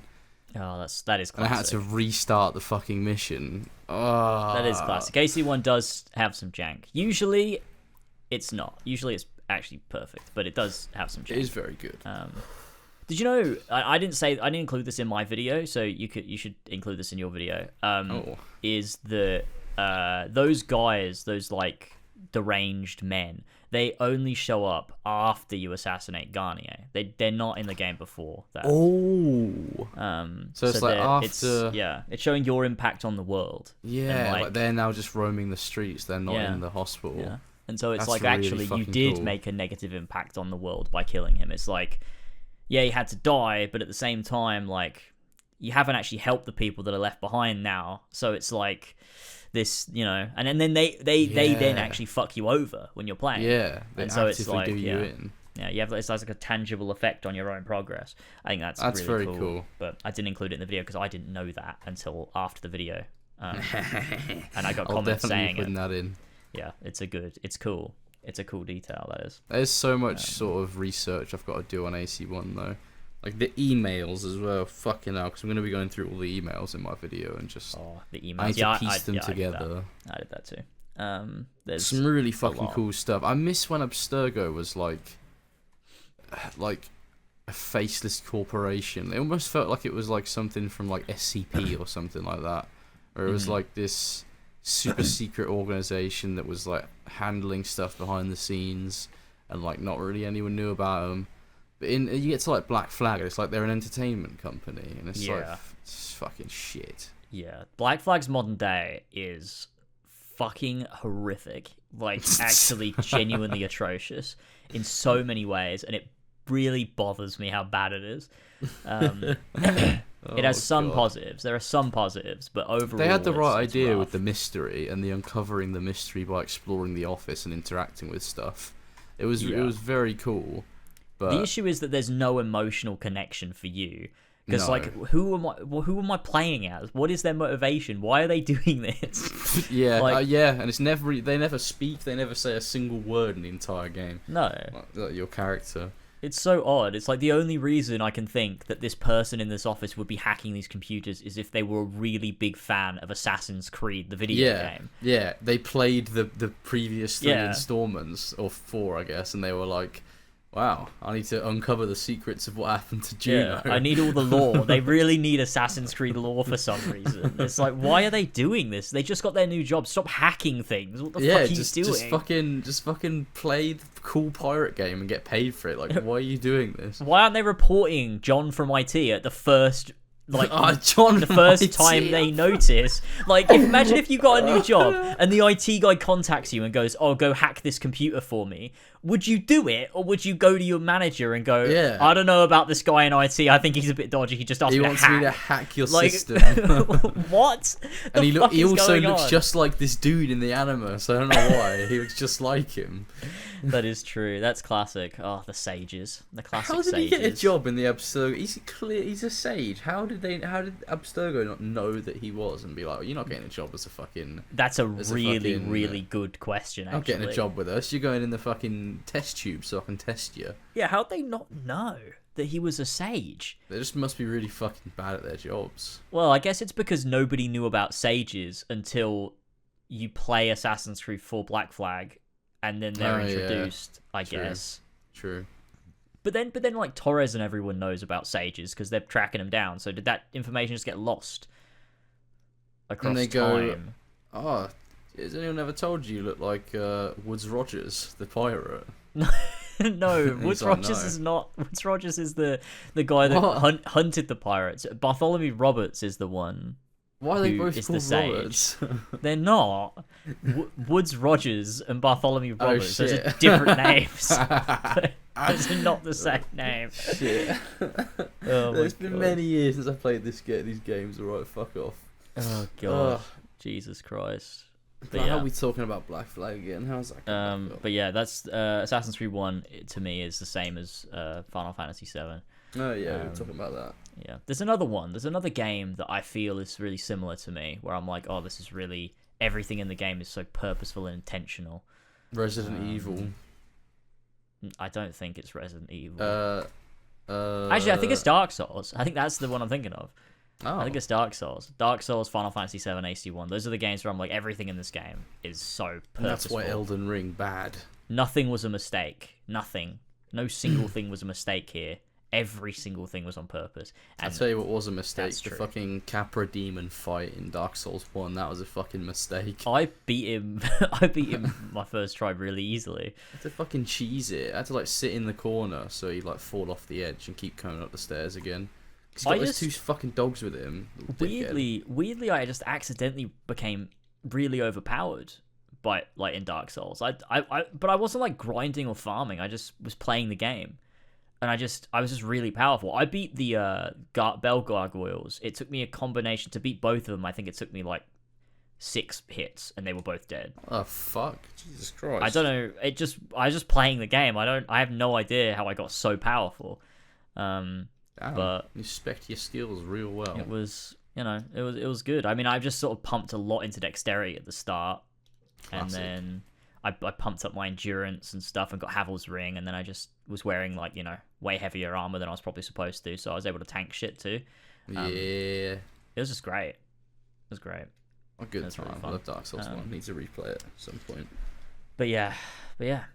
Oh, that is classic. And I had to restart the fucking mission. Oh. That is classic. AC1 does have some jank. Usually, it's not. Usually, it's actually perfect, but it does have some jank. It is very good. Did you know? I didn't include this in my video, so you should include this in your video. Is the those guys, those like deranged men, they only show up after you assassinate Garnier. They're not in the game before that. So it's like after... it's showing your impact on the world. Yeah, like they're now just roaming the streets. They're not in the hospital. Yeah. And so it's That's like, really actually, you fucking did cool. make a negative impact on the world by killing him. It's like, yeah, he had to die, but at the same time, like, you haven't actually helped the people that are left behind now. So it's like... this, and then they then actually fuck you over when you're playing. Yeah, they and so it's actively like, do you in. Yeah, you have it's like a tangible effect on your own progress. I think that's really very cool. But I didn't include it in the video because I didn't know that until after the video, and I got I'll comments definitely saying putting it. that in. Yeah, it's cool. It's a cool detail, that is. There's so much sort of research I've got to do on AC1 though. Like the emails as well, fucking hell, because I'm going to be going through all the emails in my video and just... Oh, the emails. I need to piece them together. I did that too. There's some really fucking cool stuff. I miss when Abstergo was like a faceless corporation. It almost felt like it was like something from like SCP or something like that. Or it was like this super secret organization that was like handling stuff behind the scenes and like not really anyone knew about them. But you get to like Black Flag, and it's like they're an entertainment company, and it's like it's fucking shit. Yeah, Black Flag's modern day is fucking horrific. Like, actually, genuinely atrocious in so many ways, and it really bothers me how bad it is. It has some positives. There are some positives, but overall, they had the right it's idea rough. with the mystery and the uncovering the mystery by exploring the office and interacting with stuff. It was very cool. But the issue is that there's no emotional connection for you. Because, No. like, who am I playing as? What is their motivation? Why are they doing this? yeah, like- and it's they never speak, they never say a single word in the entire game. No. Like your character. It's so odd. It's like the only reason I can think that this person in this office would be hacking these computers is if they were a really big fan of Assassin's Creed, the video game. Yeah, they played the previous 3 Yeah. installments, or 4, I guess, and they were like, wow, I need to uncover the secrets of what happened to Juno. Yeah, I need all the lore. They really need Assassin's Creed lore for some reason. It's like, why are they doing this? They just got their new job. Stop hacking things. What the fuck are you doing? Just fucking play the cool pirate game and get paid for it. Like, why are you doing this? Why aren't they reporting John from IT at the first... Like John the first time they notice, like, imagine if you got a new job and the IT guy contacts you and goes, "Oh, go hack this computer for me." Would you do it, or would you go to your manager and go, Yeah. "I don't know about this guy in IT. I think he's a bit dodgy. He just asked He me to wants hack." me to hack your Like, system. what? And he fuck is also going looks on? just like this dude in the anime, so I don't know why. He looks just like him. That is true. That's classic. Oh, the sages, the classic How did sages. he get a job in the Abstergo? He's a sage. How did Abstergo not know that he was and be like, "You're not getting a job as a fucking." That's a As a really, fucking, really good question. Actually, Not getting a job with us. You're going in the fucking test tube so I can test you. Yeah, how'd they not know that he was a sage? They just must be really fucking bad at their jobs. Well, I guess it's because nobody knew about sages until you play Assassin's Creed 4 Black Flag, and then they're introduced. I True. guess. True. But then, like Torres and everyone knows about sages because they're tracking them down. So did that information just get lost across And they time? Oh, has anyone ever told you look like Woods Rogers, the pirate? No, Woods like, Rogers no. is not. Woods Rogers is the guy that hunted the pirates. Bartholomew Roberts is the one. Why are they Who both is the called sage? Roberts? They're not. Woods Rogers and Bartholomew Roberts. Those are shit. different names. It's not the same name. Shit. Oh It's been many years since I played these games. Alright, fuck off. Oh god. Jesus Christ. But how are we talking about Black Flag again? How's that? But yeah, that's Assassin's Creed 1 to me is the same as Final Fantasy 7. Oh yeah, we were talking about that. Yeah. There's another one. There's another game that I feel is really similar to me, where I'm like, oh, this is really everything in the game is so purposeful and intentional. Resident Evil. I don't think it's Resident Evil. Actually, I think it's Dark Souls. I think that's the one I'm thinking of. Oh. I think it's Dark Souls. Dark Souls, Final Fantasy 7, AC1. Those are the games where I'm like, everything in this game is so purposeful. That's why Elden Ring bad. Nothing was a mistake. Nothing. No single thing was a mistake here. Every single thing was on purpose. And I'll tell you what was a mistake. The true. fucking Capra Demon fight in Dark Souls 1. That was a fucking mistake. I beat him. I beat him my first try really easily. I had to fucking cheese it. I had to like sit in the corner so he'd like fall off the edge and keep coming up the stairs again. He's got those two fucking dogs with him. Weirdly, I just accidentally became really overpowered by like in Dark Souls. But I wasn't like grinding or farming. I just was playing the game, and I was just really powerful. I beat the Bell Gargoyles. It took me a combination to beat both of them. I think it took me like 6 hits, and they were both dead. Oh fuck! Jesus Christ! I don't know. I was just playing the game. I have no idea how I got so powerful. Damn, but you spec your skills real well. It was, it was good. I mean, I just sort of pumped a lot into dexterity at the start, and then I pumped up my endurance and stuff, and got Havel's ring, and then I just was wearing like way heavier armor than I was probably supposed to, so I was able to tank shit too. Yeah, it was just great. It was great. A good time. Really I love Dark Souls 1. Need to replay it at some point. But yeah,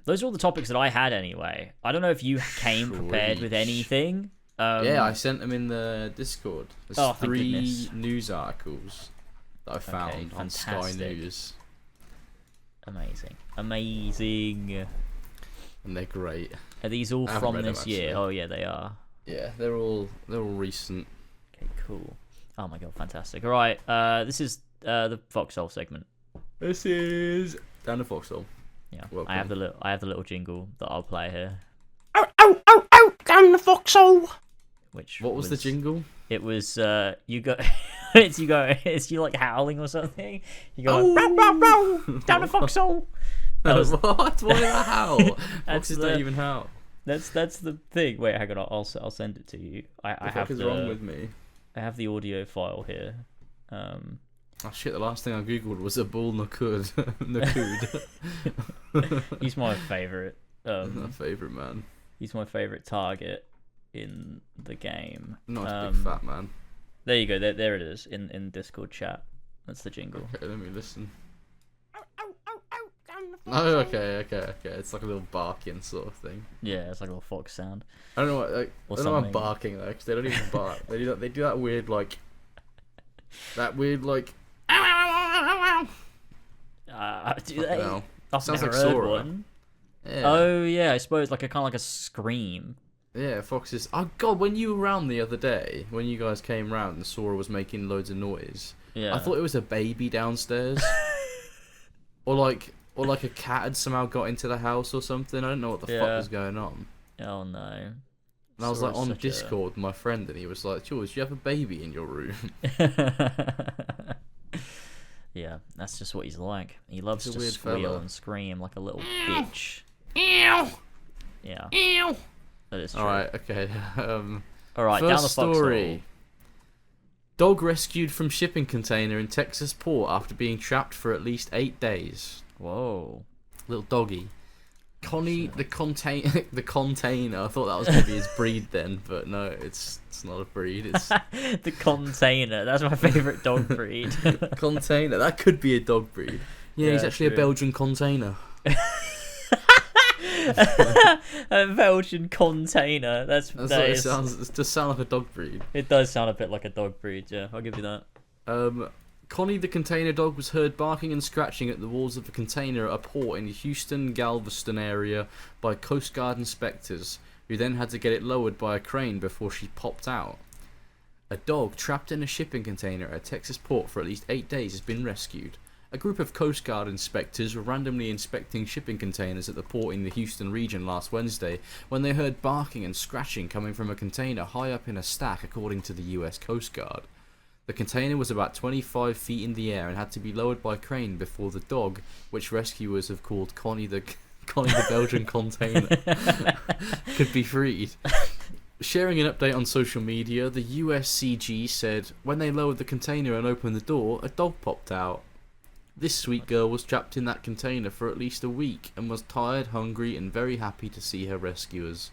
those are all the topics that I had anyway. I don't know if you came prepared with anything. Yeah, I sent them in the Discord. There's 3 news articles that I found on Sky News. Amazing. And they're great. Are these all from this year? Oh yeah, they are. Yeah, they're all recent. Okay, cool. Oh my god, fantastic. All right, this is the Foxhole segment. This is down the Foxhole. Yeah, welcome. I have the little jingle that I'll play here. Oh, down the Foxhole. What was the jingle? It was you go it's you like howling or something. You go down the Foxhole. What? Why did I howl? Foxes don't even howl. That's the thing. Wait, hang on. I'll send it to you. I have the wrong with me. I have the audio file here. Oh shit! The last thing I googled was a bull nakud. He's my favorite. My favorite man. He's my favorite target in the game. Nice big fat man. There you go. There it is in Discord chat. That's the jingle. Okay, let me listen. Oh, okay. It's like a little barking sort of thing. Yeah, it's like a little fox sound. I don't know what. I don't know about barking though, because they don't even bark. They do that weird like. Do they? No. Sounds like Sora. One. Yeah. Oh yeah, I suppose like a kind of like a scream. Yeah, foxes. Oh god, when you were around the other day, when you guys came round and Sora was making loads of noise, I thought it was a baby downstairs, or like a cat had somehow got into the house or something. I don't know what the fuck was going on. Oh no. And I was like on Discord with my friend, and he was like, "Jules, do you have a baby in your room?" Yeah, that's just what he's like. He loves to squeal and scream like a little bitch. Ew. Yeah. Ew. That is true. Alright, okay. Alright, down the story. Dog rescued from shipping container in Texas port after being trapped for at least 8 days. Whoa. Little doggy. Connie the container. I thought that was going to be his breed then, but no, it's not a breed. It's the container. That's my favourite dog breed. Container. That could be a dog breed. Yeah, he's actually a Belgian container. A Belgian container. That's what it sounds. It does sound like a dog breed. It does sound a bit like a dog breed. Yeah, I'll give you that. Connie the container dog was heard barking and scratching at the walls of a container at a port in the Houston, Galveston area by Coast Guard inspectors, who then had to get it lowered by a crane before she popped out. A dog trapped in a shipping container at a Texas port for at least 8 days has been rescued. A group of Coast Guard inspectors were randomly inspecting shipping containers at the port in the Houston region last Wednesday when they heard barking and scratching coming from a container high up in a stack, according to the US Coast Guard. The container was about 25 feet in the air and had to be lowered by crane before the dog, which rescuers have called Connie the Belgian container, could be freed. Sharing an update on social media, the USCG said, when they lowered the container and opened the door, a dog popped out. This sweet girl was trapped in that container for at least a week and was tired, hungry, and very happy to see her rescuers.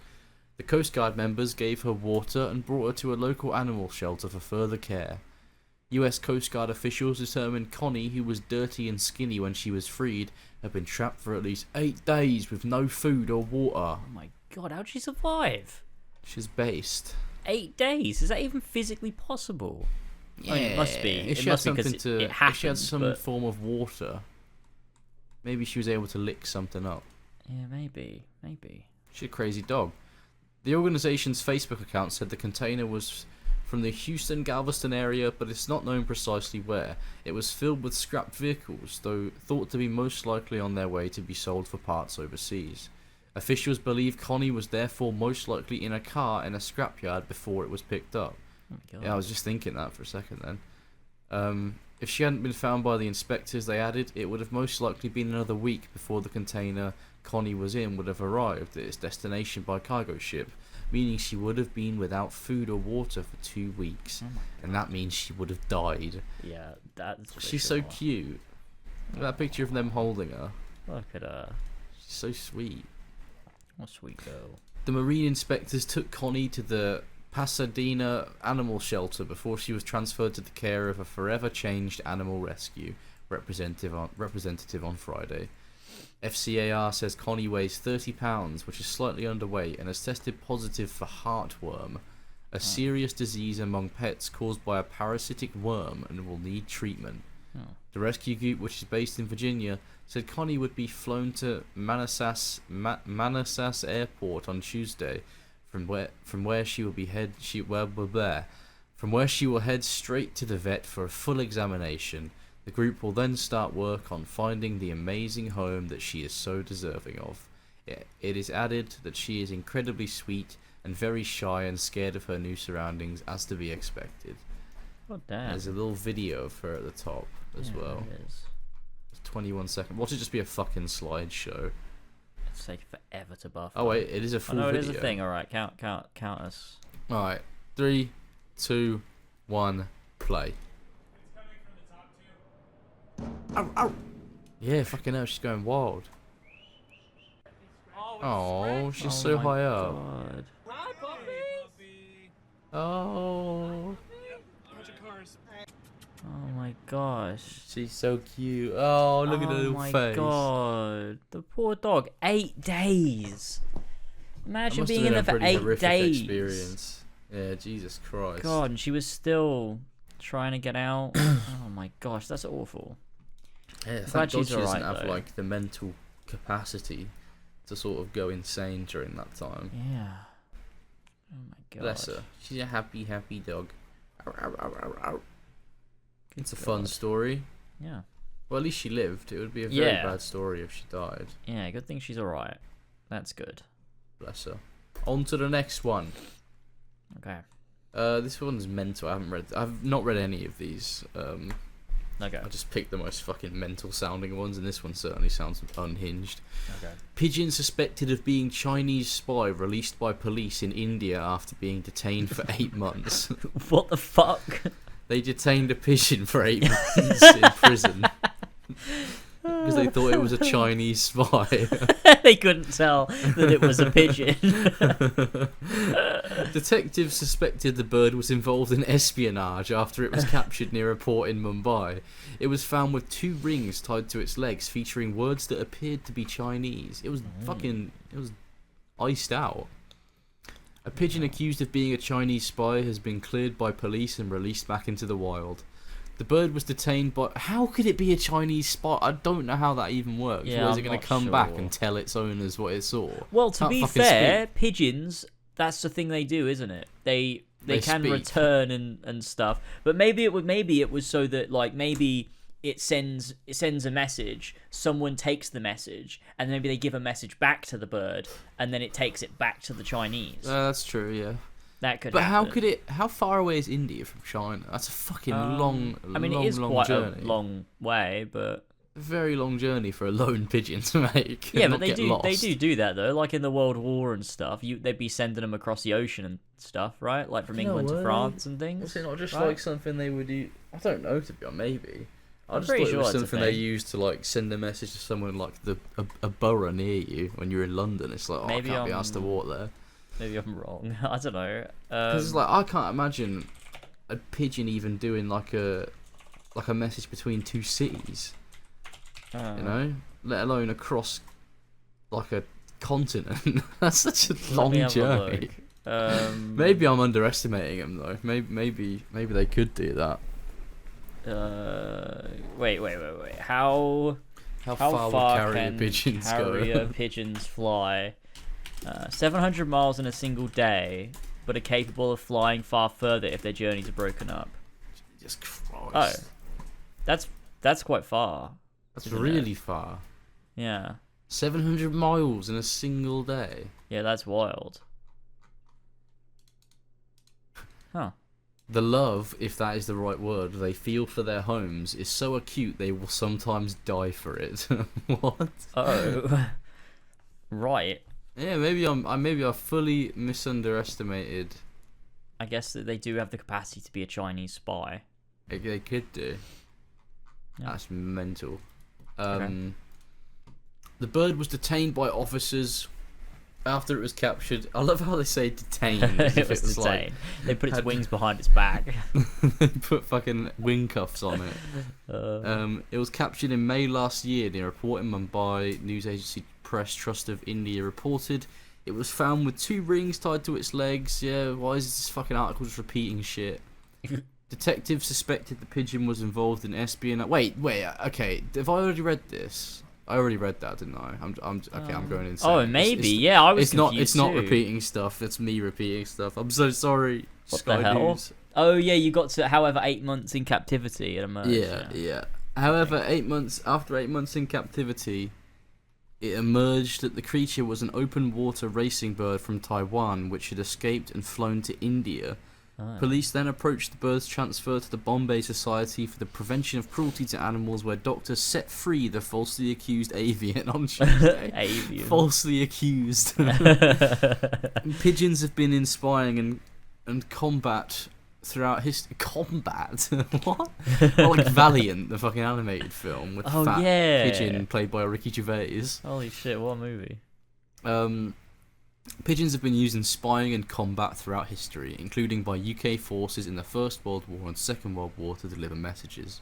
The Coast Guard members gave her water and brought her to a local animal shelter for further care. US Coast Guard officials determined Connie, who was dirty and skinny when she was freed, had been trapped for at least 8 days with no food or water. Oh my god, how'd she survive? She's based. 8 days? Is that even physically possible? Yeah, I mean, it must be. If It she must had be because something it happened. if she had some but... form of water, maybe she was able to lick something up. Yeah, maybe. She's a crazy dog. The organization's Facebook account said the container was from the Houston Galveston area, but it's not known precisely where. It was filled with scrapped vehicles, though thought to be most likely on their way to be sold for parts overseas. Officials believe Connie was therefore most likely in a car in a scrapyard before it was picked up. Oh my god. Yeah, I was just thinking that for a second then. If she hadn't been found by the inspectors, they added, it would have most likely been another week before the container Connie was in would have arrived at its destination by cargo ship, meaning she would have been without food or water for 2 weeks. Oh And that means she would have died. Yeah, that's for She's sure. so cute. Look at that picture of them holding her. Look at her. She's so sweet. What a sweet girl. The marine inspectors took Connie to the Pasadena Animal Shelter before she was transferred to the care of a Forever Changed Animal Rescue representative on Friday. FCAR says Connie weighs 30 pounds, which is slightly underweight, and has tested positive for heartworm, a serious disease among pets caused by a parasitic worm, and will need treatment. The rescue group, which is based in Virginia, said Connie would be flown to Manassas Airport on Tuesday, from where she will head straight to the vet for a full examination. The group will then start work on finding the amazing home that she is so deserving of. It is added that she is incredibly sweet and very shy and scared of her new surroundings, as to be expected. Oh damn. There's a little video of her at the top as well. There it is. It's 21 seconds. Watch it just be a fucking slideshow. It's taking forever to buff. Oh wait, it is a Oh full no, it video. is a thing. All right, count us. All right, 3, 2, 1, play. Ow, ow. Yeah, fucking hell, she's going wild. Oh, she's so my high up. God. Oh, Oh my gosh. she's so cute. Oh, look at her Oh little my face. god. The poor dog. 8 days. That Imagine must have being been in a there for pretty 8 horrific days. experience. Yeah, Jesus Christ. God, and she was still trying to get out. Oh my gosh, that's awful. Yeah, glad thank God she's she doesn't alright, have though. like the mental capacity to sort of go insane during that time. Yeah. Oh my god. Bless her. She's a happy, happy dog. Ow, ow, ow, ow, ow. It's a fun story. Yeah. Well, at least she lived. It would be a very Yeah. bad story if she died. Yeah, good thing she's alright. That's good. Bless her. On to the next one. Okay. This one's mental. I've not read any of these. Okay. I just picked the most fucking mental sounding ones, and this one certainly sounds unhinged. Okay. Pigeon suspected of being Chinese spy released by police in India after being detained for 8 months. What the fuck? They detained a pigeon for 8 months in prison because they thought it was a Chinese spy. They couldn't tell that it was a pigeon. Detectives suspected the bird was involved in espionage after it was captured near a port in Mumbai. It was found with 2 rings tied to its legs featuring words that appeared to be Chinese. It was iced out. A pigeon accused of being a Chinese spy has been cleared by police and released back into the wild. The bird was detained by... How could it be a Chinese spy? I don't know how that even works. Yeah, Is it I'm going not to come back sure. and tell its owners what it saw? Well, to Can't be fucking fair, speak. pigeons, that's the thing they do, isn't it? They can speak. return and stuff. But maybe it was so that like maybe it sends a message, someone takes the message, and maybe they give a message back to the bird, and then it takes it back to the Chinese. That's true, yeah. That could But happen. how far away is India from China? That's a fucking long it is long quite journey. a long way, but Very long journey for a lone pigeon to make. yeah, and but not get lost. they do that though. Like in the World War and stuff, they'd be sending them across the ocean and stuff, right? Like from England to France and things. Was it not just right? like something they would do? I don't know, to be honest. Maybe. I I'm just pretty thought sure it was it's a something they thing. used to like send a message to someone like a borough near you when you're in London. It's like, Maybe I can't be asked to walk there. Maybe I'm wrong. I don't know. Because it's like I can't imagine a pigeon even doing like a message between two cities. You know, let alone across like a continent. That's such a long journey. Maybe I'm underestimating them though. Maybe they could do that. Wait. How far would carrier can pigeons carrier go? pigeons fly? 700 miles in a single day, but are capable of flying far further if their journeys are broken up. Jesus Christ. Oh, that's quite far. That's isn't really it? far. Yeah. 700 miles in a single day. Yeah, that's wild. Huh. The love, if that is the right word, they feel for their homes is so acute they will sometimes die for it. What? Oh. Right. Yeah, maybe I fully misunderestimated. I guess that they do have the capacity to be a Chinese spy. They could do. Yeah. That's mental. Okay. The bird was detained by officers after it was captured. I love how they say detained. As if It was like, detained. They put its wings behind its back. they put fucking wing cuffs on it. It was captured in May last year. The report in Mumbai news agency Press Trust of India reported it was found with 2 rings tied to its legs. Yeah, why is this fucking article just repeating shit? Detectives suspected the pigeon was involved in espionage. Wait, okay. Have I already read this? I already read that, didn't I? I'm going insane. Oh, maybe. Yeah, I was It's not. confused It's not too. repeating stuff. It's me repeating stuff. I'm so sorry. What Sky the hell? News. Oh, yeah, you got to, however, 8 months in captivity. It emerged. Yeah. However, 8 months after 8 months in captivity, it emerged that the creature was an open water racing bird from Taiwan, which had escaped and flown to India. Oh. Police then approached the bird's transfer to the Bombay Society for the Prevention of Cruelty to Animals, where doctors set free the falsely accused avian on Tuesday. Avian. Falsely accused. Pigeons have been in spying and combat throughout history. Combat? What? Well, like Valiant, the fucking animated film with Oh, Fat yeah. Pigeon played by Ricky Gervais. Holy shit, what a movie. Pigeons have been used in spying and combat throughout history, including by UK forces in the First World War and Second World War to deliver messages.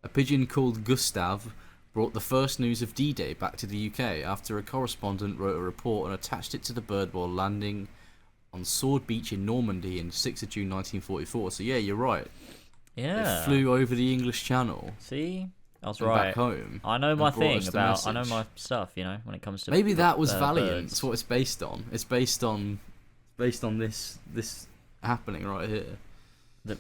A pigeon called Gustav brought the first news of D-Day back to the UK after a correspondent wrote a report and attached it to the bird while landing on Sword Beach in Normandy on 6th of June 1944. So yeah, you're right. Yeah. It flew over the English Channel See? I was and right. back home. I know and my brought thing us the about, I know message. my stuff, you know, when it comes to Maybe that was Valiant. birds. That's what it's based on. It's based on this happening right here. The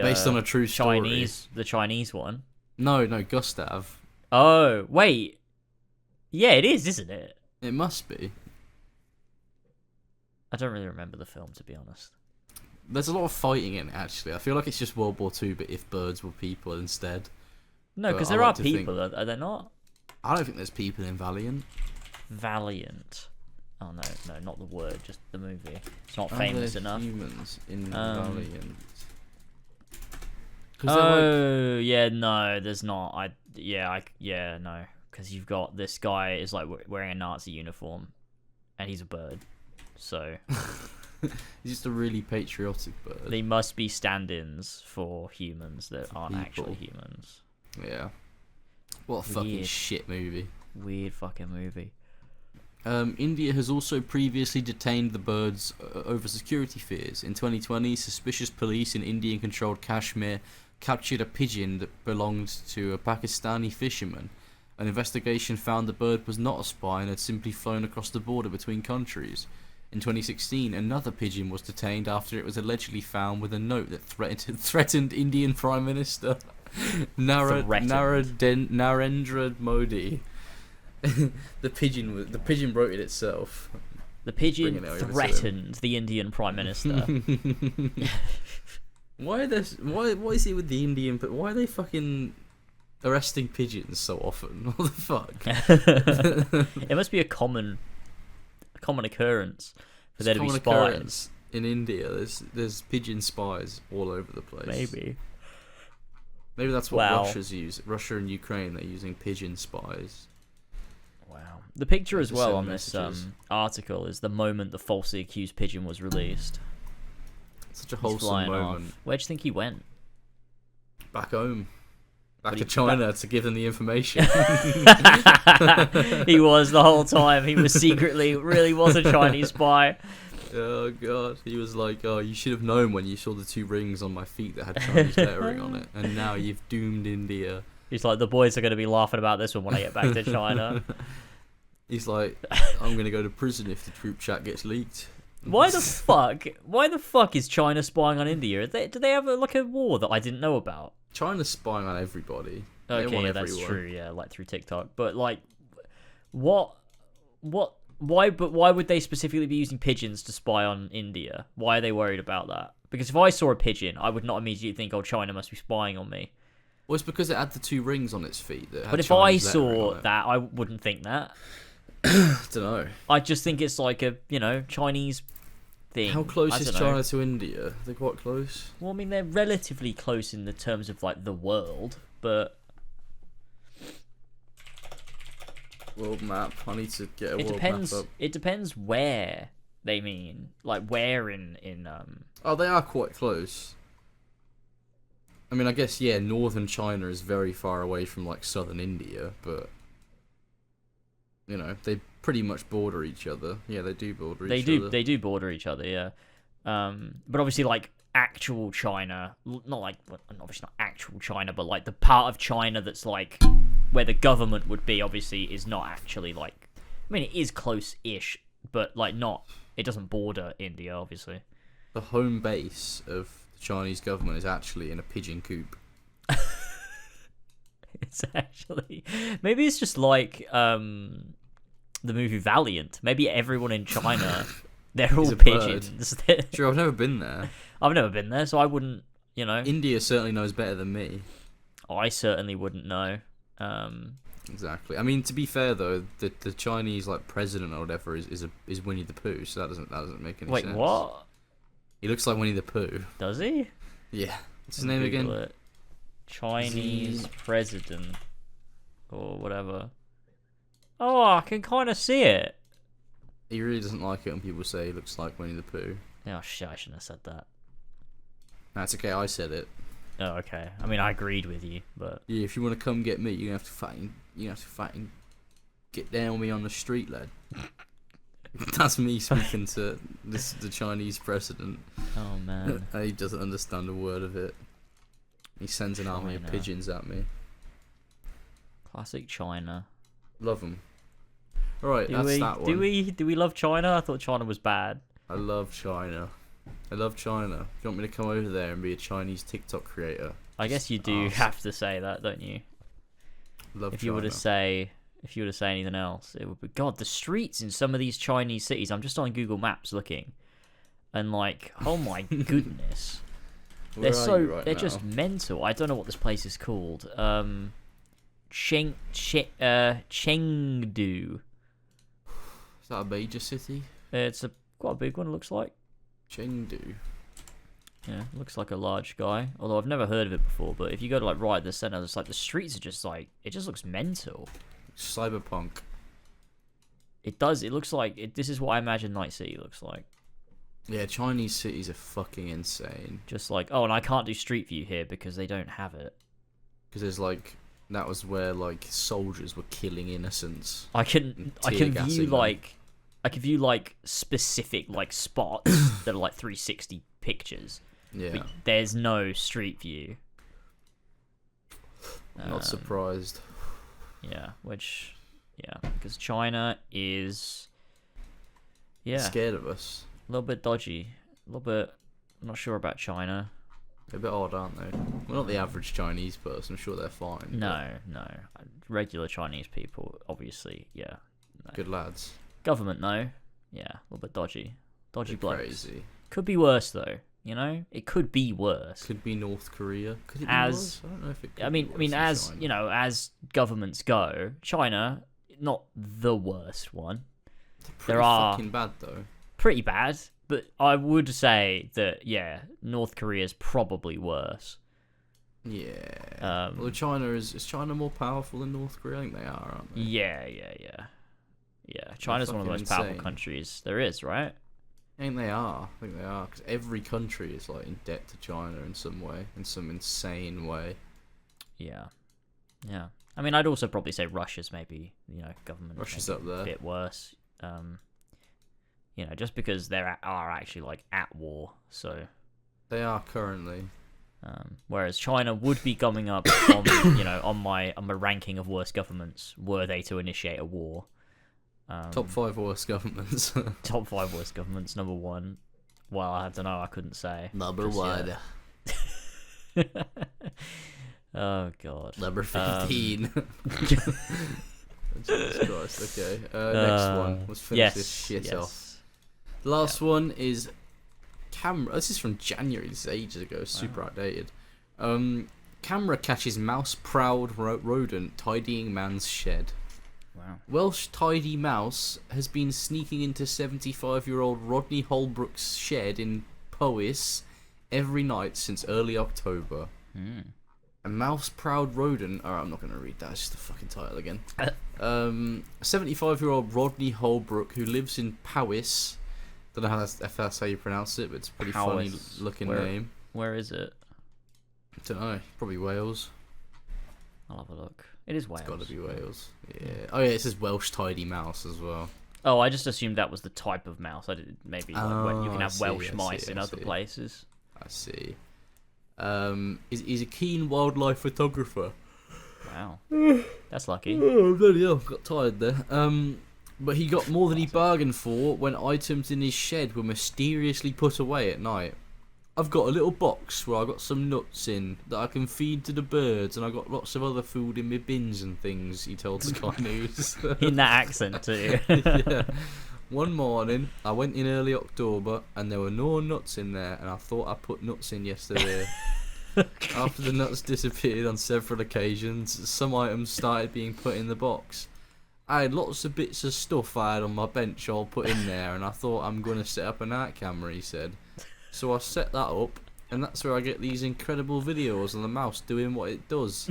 Based on a true story. the Chinese one. No, Gustav. Oh, wait. Yeah, it is, isn't it? It must be. I don't really remember the film, to be honest. There's a lot of fighting in it, actually. I feel like it's just World War II, but if birds were people instead. No, But because I there like are to think- people, are there not? I don't think there's people in Valiant. Valiant. Oh, no, not the word, just the movie. It's not Are famous there enough. humans in Um, Valiant? 'Cause they're like- Oh, yeah, no, there's not. No. Because you've got this guy is like wearing a Nazi uniform, and he's a bird. So he's just a really patriotic bird. they must be stand-ins for humans that aren't actually people. humans. Yeah. What a fucking Weird. shit movie. Weird fucking movie. India has also previously detained the birds over security fears. In 2020, suspicious police in Indian-controlled Kashmir captured a pigeon that belonged to a Pakistani fisherman. An investigation found the bird was not a spy and had simply flown across the border between countries. In 2016, another pigeon was detained after it was allegedly found with a note that threatened Indian Prime Minister. Narendra Modi. the pigeon wrote it itself. The pigeon threatened the Indian Prime Minister. Why is it with the Indian? But why are they fucking arresting pigeons so often? What the fuck? It must be a common occurrence for there to be spies in India. There's pigeon spies all over the place. Maybe that's what Russia's using. Russia and Ukraine, they're using pigeon spies. Wow. The picture as well on this article is the moment the falsely accused pigeon was released. Such a wholesome moment. Where'd you think he went? Back home. Back to China to give them the information. He was the whole time. He was secretly, really was a Chinese spy. Oh god, he was like, oh, you should have known when you saw the 2 rings on my feet that had Chinese lettering on it, and now you've doomed India. He's like, the boys are going to be laughing about this one when I get back to China. He's like, I'm going to go to prison if the troop chat gets leaked. Why the fuck is China spying on India? Do they have a war that I didn't know about? China's spying on everybody. Okay, yeah, that's true, yeah, like through TikTok. But like, why would they specifically be using pigeons to spy on India? Why are they worried about that? Because if I saw a pigeon, I would not immediately think, oh, China must be spying on me. Well, it's because it had the 2 rings on its feet. But if I saw that, I wouldn't think that. I don't know. I just think it's like a, Chinese thing. How close is China to India? They're quite close. Well, I mean, they're relatively close in the terms of, like, the world, but... World map. I need to get a world map up. It depends where they mean. Like, where in Oh, they are quite close. I mean, I guess, yeah, northern China is very far away from, like, southern India, but... they pretty much border each other. Yeah, they do border each other. They do border each other, yeah. But obviously, like, actual China... Not, like, obviously not actual China, but, like, the part of China that's, like... Where the government would be, obviously, is not actually, like... I mean, it is close-ish, but, like, not... It doesn't border India, obviously. The home base of the Chinese government is actually in a pigeon coop. It's actually... Maybe it's just like the movie Valiant. Maybe everyone in China, they're all pigeons. Sure, I've never been there. I've never been there, so I wouldn't, India certainly knows better than me. I certainly wouldn't know. Exactly. I mean, to be fair though, the Chinese like president or whatever is Winnie the Pooh, so that doesn't make any sense. Wait, what? He looks like Winnie the Pooh. Does he? Yeah. What's his name again? It. Chinese president or whatever. Oh, I can kind of see it. He really doesn't like it when people say he looks like Winnie the Pooh. Oh shit! I shouldn't have said that. That's okay. I said it. Oh, okay. I mean, I agreed with you, but yeah, if you want to come get me, you have to fight and get down with me on the street, lad. That's me speaking to the Chinese president. Oh man, he doesn't understand a word of it. He sends an army of pigeons at me. Classic China. Love them. All right, that's that one. Do we love China? I thought China was bad. I love China. I love China. Do you want me to come over there and be a Chinese TikTok creator? I guess you do have to say that, don't you? Love if China. you were to say anything else, it would be God. The streets in some of these Chinese cities. I'm just on Google Maps looking, and like, oh my goodness, they're just mental. I don't know what this place is called. Chengdu. Is that a major city? It's quite a big one. It looks like. Chengdu. Yeah, looks like a large guy. Although I've never heard of it before. But if you go to like right at the center, it's like the streets are just like it just looks mental. Cyberpunk. It does. It looks like this is what I imagine Night City looks like. Yeah, Chinese cities are fucking insane. Just like, oh, and I can't do Street View here because they don't have it. Because there's like that was where like soldiers were killing innocents. I can view like specific like spots that are like 360 pictures. Yeah. But there's no Street View. Not surprised. Yeah, because China is scared of us. A little bit dodgy. A little bit. I'm not sure about China. They're a bit odd, aren't they? Well, not the average Chinese person. I'm sure they're fine. No. Regular Chinese people, obviously, yeah. No. Good lads. Government, no. Yeah, a little bit dodgy. Dodgy blokes. Crazy. Could be worse, though. You know? It could be worse. Could be North Korea. Could it be worse? I don't know if it could I mean, as, you know, as governments go, China, not the worst one. There are fucking bad, though. Pretty bad. But I would say that, yeah, North Korea is probably worse. Yeah. Well, is China more powerful than North Korea? I think they are, aren't they? Yeah. China's one of the most powerful countries there is, right? I think they are. Because every country is like in debt to China in some way, in some insane way. Yeah. I mean, I'd also probably say Russia's maybe, you know, government. Russia's up there. A bit worse. You know, just because they are actually like at war, so they are currently. Whereas China would be coming up on, you know, on my ranking of worst governments were they to initiate a war. Top 5 worst governments. Top 5 worst governments. Number 1. Well, I don't know. I couldn't say. Number 1. Yeah. Oh God. Number 15. Jesus Christ. Okay. Next one. Let's finish this shit off. The last one is camera. This is from January. This is ages ago. Super outdated. Camera catches mouse-proud rodent tidying man's shed. Wow. Welsh tidy mouse has been sneaking into 75-year-old Rodney Holbrook's shed in Powys every night since early October. A mouse-proud rodent. Alright, I'm not going to read that. It's just the fucking title again. 75-year-old Rodney Holbrook, who lives in Powys. Don't know if that's how you pronounce it, but it's a pretty funny looking name. Where is it? Don't know. Probably Wales. I'll have a look. It is Wales. It's got to be Wales. Yeah. Oh yeah, it says Welsh tidy mouse as well. Oh, I just assumed that was the type of mouse. I did maybe you can have Welsh mice in other places. I see. He's a keen wildlife photographer. Wow, that's lucky. Oh, bloody hell, got tired there. But he got more than he bargained for when items in his shed were mysteriously put away at night. I've got a little box where I got some nuts in that I can feed to the birds, and I got lots of other food in my bins and things, he told Sky News. In that accent too. Yeah. One morning, I went in early October, and there were no nuts in there, and I thought I put nuts in yesterday. After the nuts disappeared on several occasions, some items started being put in the box. I had lots of bits of stuff I had on my bench all put in there, and I thought I'm going to set up a night camera, he said. So I set that up, and that's where I get these incredible videos of the mouse doing what it does.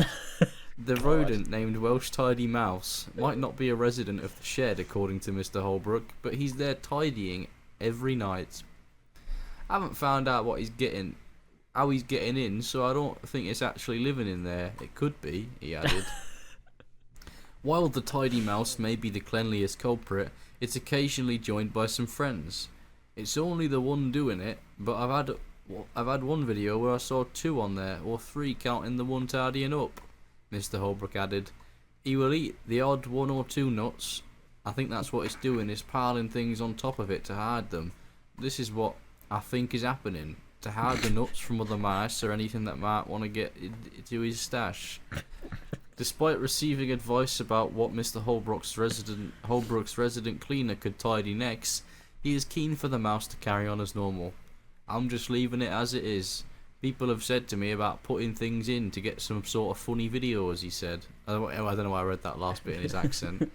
The rodent named Welsh Tidy Mouse might not be a resident of the shed, according to Mr. Holbrook, but he's there tidying every night. I haven't found out how he's getting in, so I don't think it's actually living in there. It could be, he added. While the tidy mouse may be the cleanliest culprit, it's occasionally joined by some friends. It's only the one doing it, but I've had one video where I saw 2 on there, or 3 counting the one tidying up, Mr. Holbrook added. He will eat the odd 1 or 2 nuts. I think that's what it's doing, is piling things on top of it to hide them. This is what I think is happening, to hide the nuts from other mice or anything that might want to get into his stash. Despite receiving advice about what Mr. Holbrook's resident cleaner could tidy next, he is keen for the mouse to carry on as normal. I'm just leaving it as it is. People have said to me about putting things in to get some sort of funny videos, he said. I don't know why I read that last bit in his accent.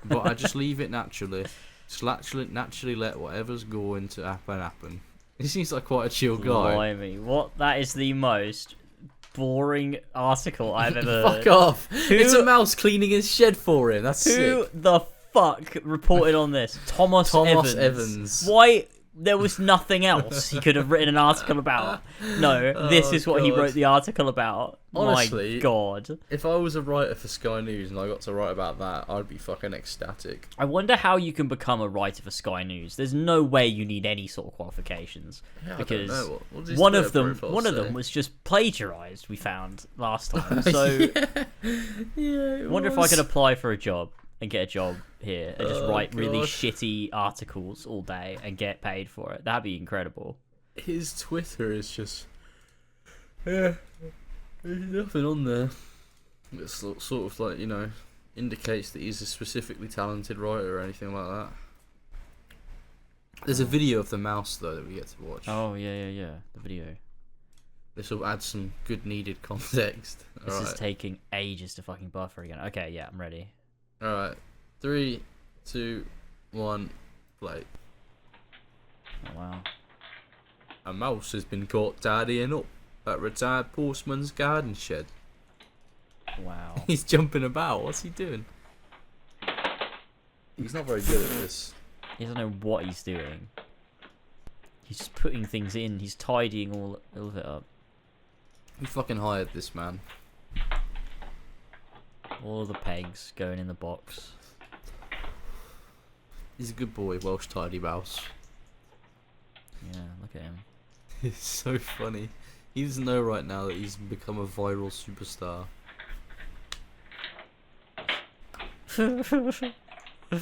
But I just leave it naturally. Just naturally let whatever's going to happen. He seems like quite a chill guy. Blimey, what? That is the most boring article I've ever... Fuck off! It's a mouse cleaning his shed for him. That's sick. Who the fuck reported on this? Thomas Evans. Why? There was nothing else he could have written an article about. No, this is what he wrote the article about. Honestly, my God. If I was a writer for Sky News and I got to write about that, I'd be fucking ecstatic. I wonder how you can become a writer for Sky News. There's no way you need any sort of qualifications. Yeah, because I don't know. What one of them was just plagiarised, we found last time. So I wonder if I could apply for a job and get a job here and just write really shitty articles all day and get paid for it. That'd be incredible. His Twitter is just Yeah. There's nothing on there that sort of like, you know, indicates that he's a specifically talented writer or anything like that. There's a video of the mouse though that we get to watch. Oh yeah. The video. This will add some good needed context. This is taking ages to fucking buffer again. Okay, yeah, I'm ready. Alright. 3, 2, 1, play. Oh, wow. A mouse has been caught tidying up at retired postman's garden shed. Wow. He's jumping about. What's he doing? He's not very good at this. He doesn't know what he's doing. He's just putting things in. He's tidying all of it up. Who fucking hired this man? All of the pegs going in the box. He's a good boy, Welsh tidy mouse. Yeah, look at him. It's so funny. He doesn't know right now that he's become a viral superstar.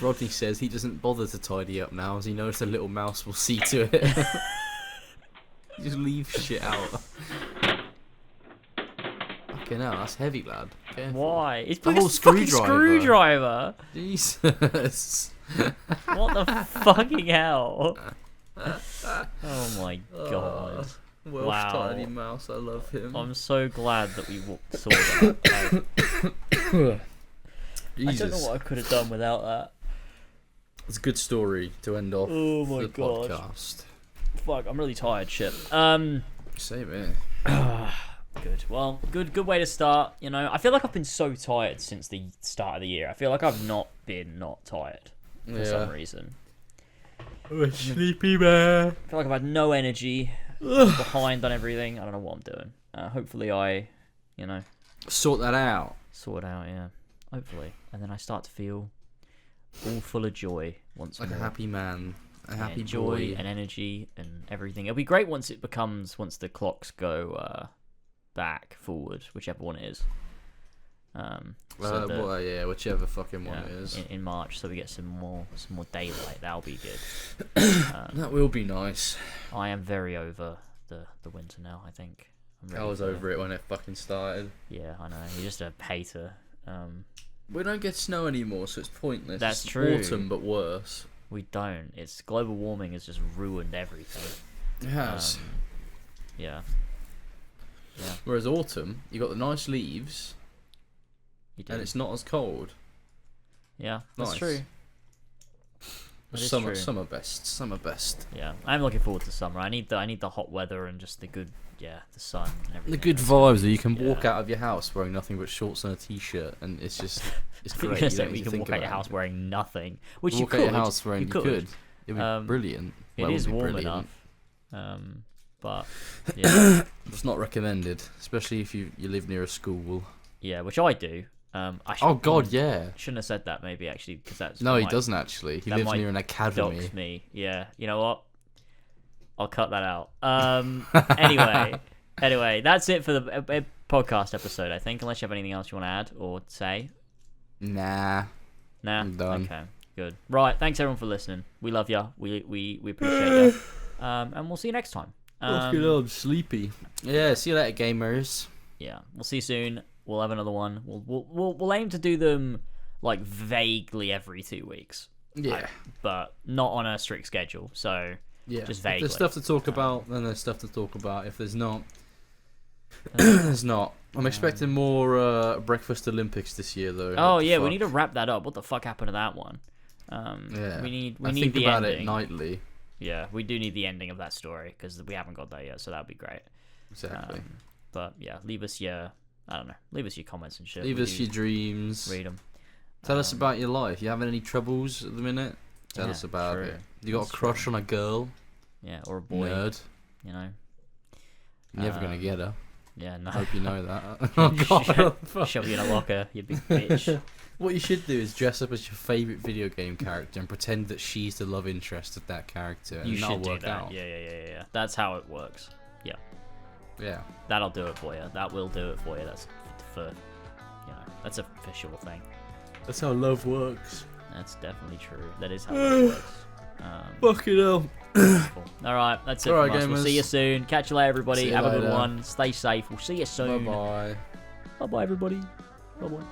Rodney says he doesn't bother to tidy up now as he knows the little mouse will see to it. Just leave shit out. Fucking hell, that's heavy, lad. Careful. Why? It's The a whole fucking screwdriver. screwdriver. Jesus. What the fucking hell? Oh my god. Welsh Wow. tidy mouse, I love him. I'm so glad that we saw that. I don't know what I could have done without that. It's a good story to end off Oh my the god. podcast. Fuck, I'm really tired. Shit. Same here. Good. Well, good way to start. You know, I feel like I've been so tired since the start of the year. I feel like I've not been not tired for some reason. I'm a sleepy man. I feel like I've had no energy, behind on everything. I don't know what I'm doing. Hopefully I, you know, Sort that out. sort out, yeah. Hopefully. And then I start to feel all full of joy once Like more. a happy man. A happy and joy boy. and energy and everything. It'll be great once the clocks go back, forward, whichever one it is. Whichever fucking one Yeah, it is. in March, so we get some more daylight. That'll be good. That will be nice. I am very over the winter now. I think I was over it when it fucking started. Yeah, I know. You're just a hater. We don't get snow anymore, so it's pointless. That's It's true. Autumn, but worse. We don't. It's global warming has just ruined everything. It has. Yeah. Yeah. Whereas autumn, you got the nice leaves, You do. and it's not as cold. Yeah, that's Nice. true. That is Summer, true. summer best. Summer best. Yeah, I'm looking forward to summer. I need the hot weather and just the good, the sun and everything. The good vibes that you can walk out of your house wearing nothing but shorts and a t-shirt, and it's just it's You're great. gonna You say don't need you to can think walk out your about house it. wearing nothing, which you Walk could. out your house wearing you could. It'd be brilliant. It Well, is would be warm brilliant. enough. But yeah, It's not recommended, especially if you live near a school. yeah, which I do. Oh God, yeah. Shouldn't have said that maybe actually because that's No, he might doesn't actually. He that lives might near an academy. dox me. Yeah, you know what? I'll cut that out. Anyway, that's it for the podcast episode. I think, unless you have anything else you want to add or say. Nah. Nah. I'm done. Okay. Good. Right. Thanks everyone for listening. We love ya. We appreciate you. And we'll see you next time. I'm sleepy. Yeah, see you later, gamers. Yeah. We'll see you soon. We'll have another one. We'll aim to do them like vaguely every 2 weeks. Yeah. But not on a strict schedule. So Yeah. just If vaguely. there's stuff to talk about, then there's stuff to talk about. If there's not, there's not. I'm expecting more Breakfast Olympics this year, though. Oh What the yeah, we fuck? need to wrap that up. What the fuck happened to that one? Yeah. We need I need think the about ending. it nightly. Yeah, we do need the ending of that story because we haven't got that yet, so that'd be great. Exactly. But yeah, leave us your comments and shit. Leave We us do your dreams. read them. Tell us about your life. You having any troubles at the minute? Tell Yeah, us about true. it. You got That's a crush on a girl? Yeah, or a boy. Nerd. You know. You're never gonna get her. Yeah, no. I hope you know that. Oh God. Fuck. Shove you in a locker, you big bitch. What you should do is dress up as your favourite video game character and pretend that she's the love interest of that character, and You that'll should do work that. out. Yeah. That's how it works. Yeah, Yeah. that'll do it for you. That will do it for you. That's that's an official thing. That's how love works. That's definitely true. That is how it works. Fucking hell. Cool. All right, that's it All from right, us. We'll gamers. see you soon. Catch you later, everybody. See you Have a good later. one. Stay safe. We'll see you soon. Bye bye. Bye-bye, everybody. Bye-bye.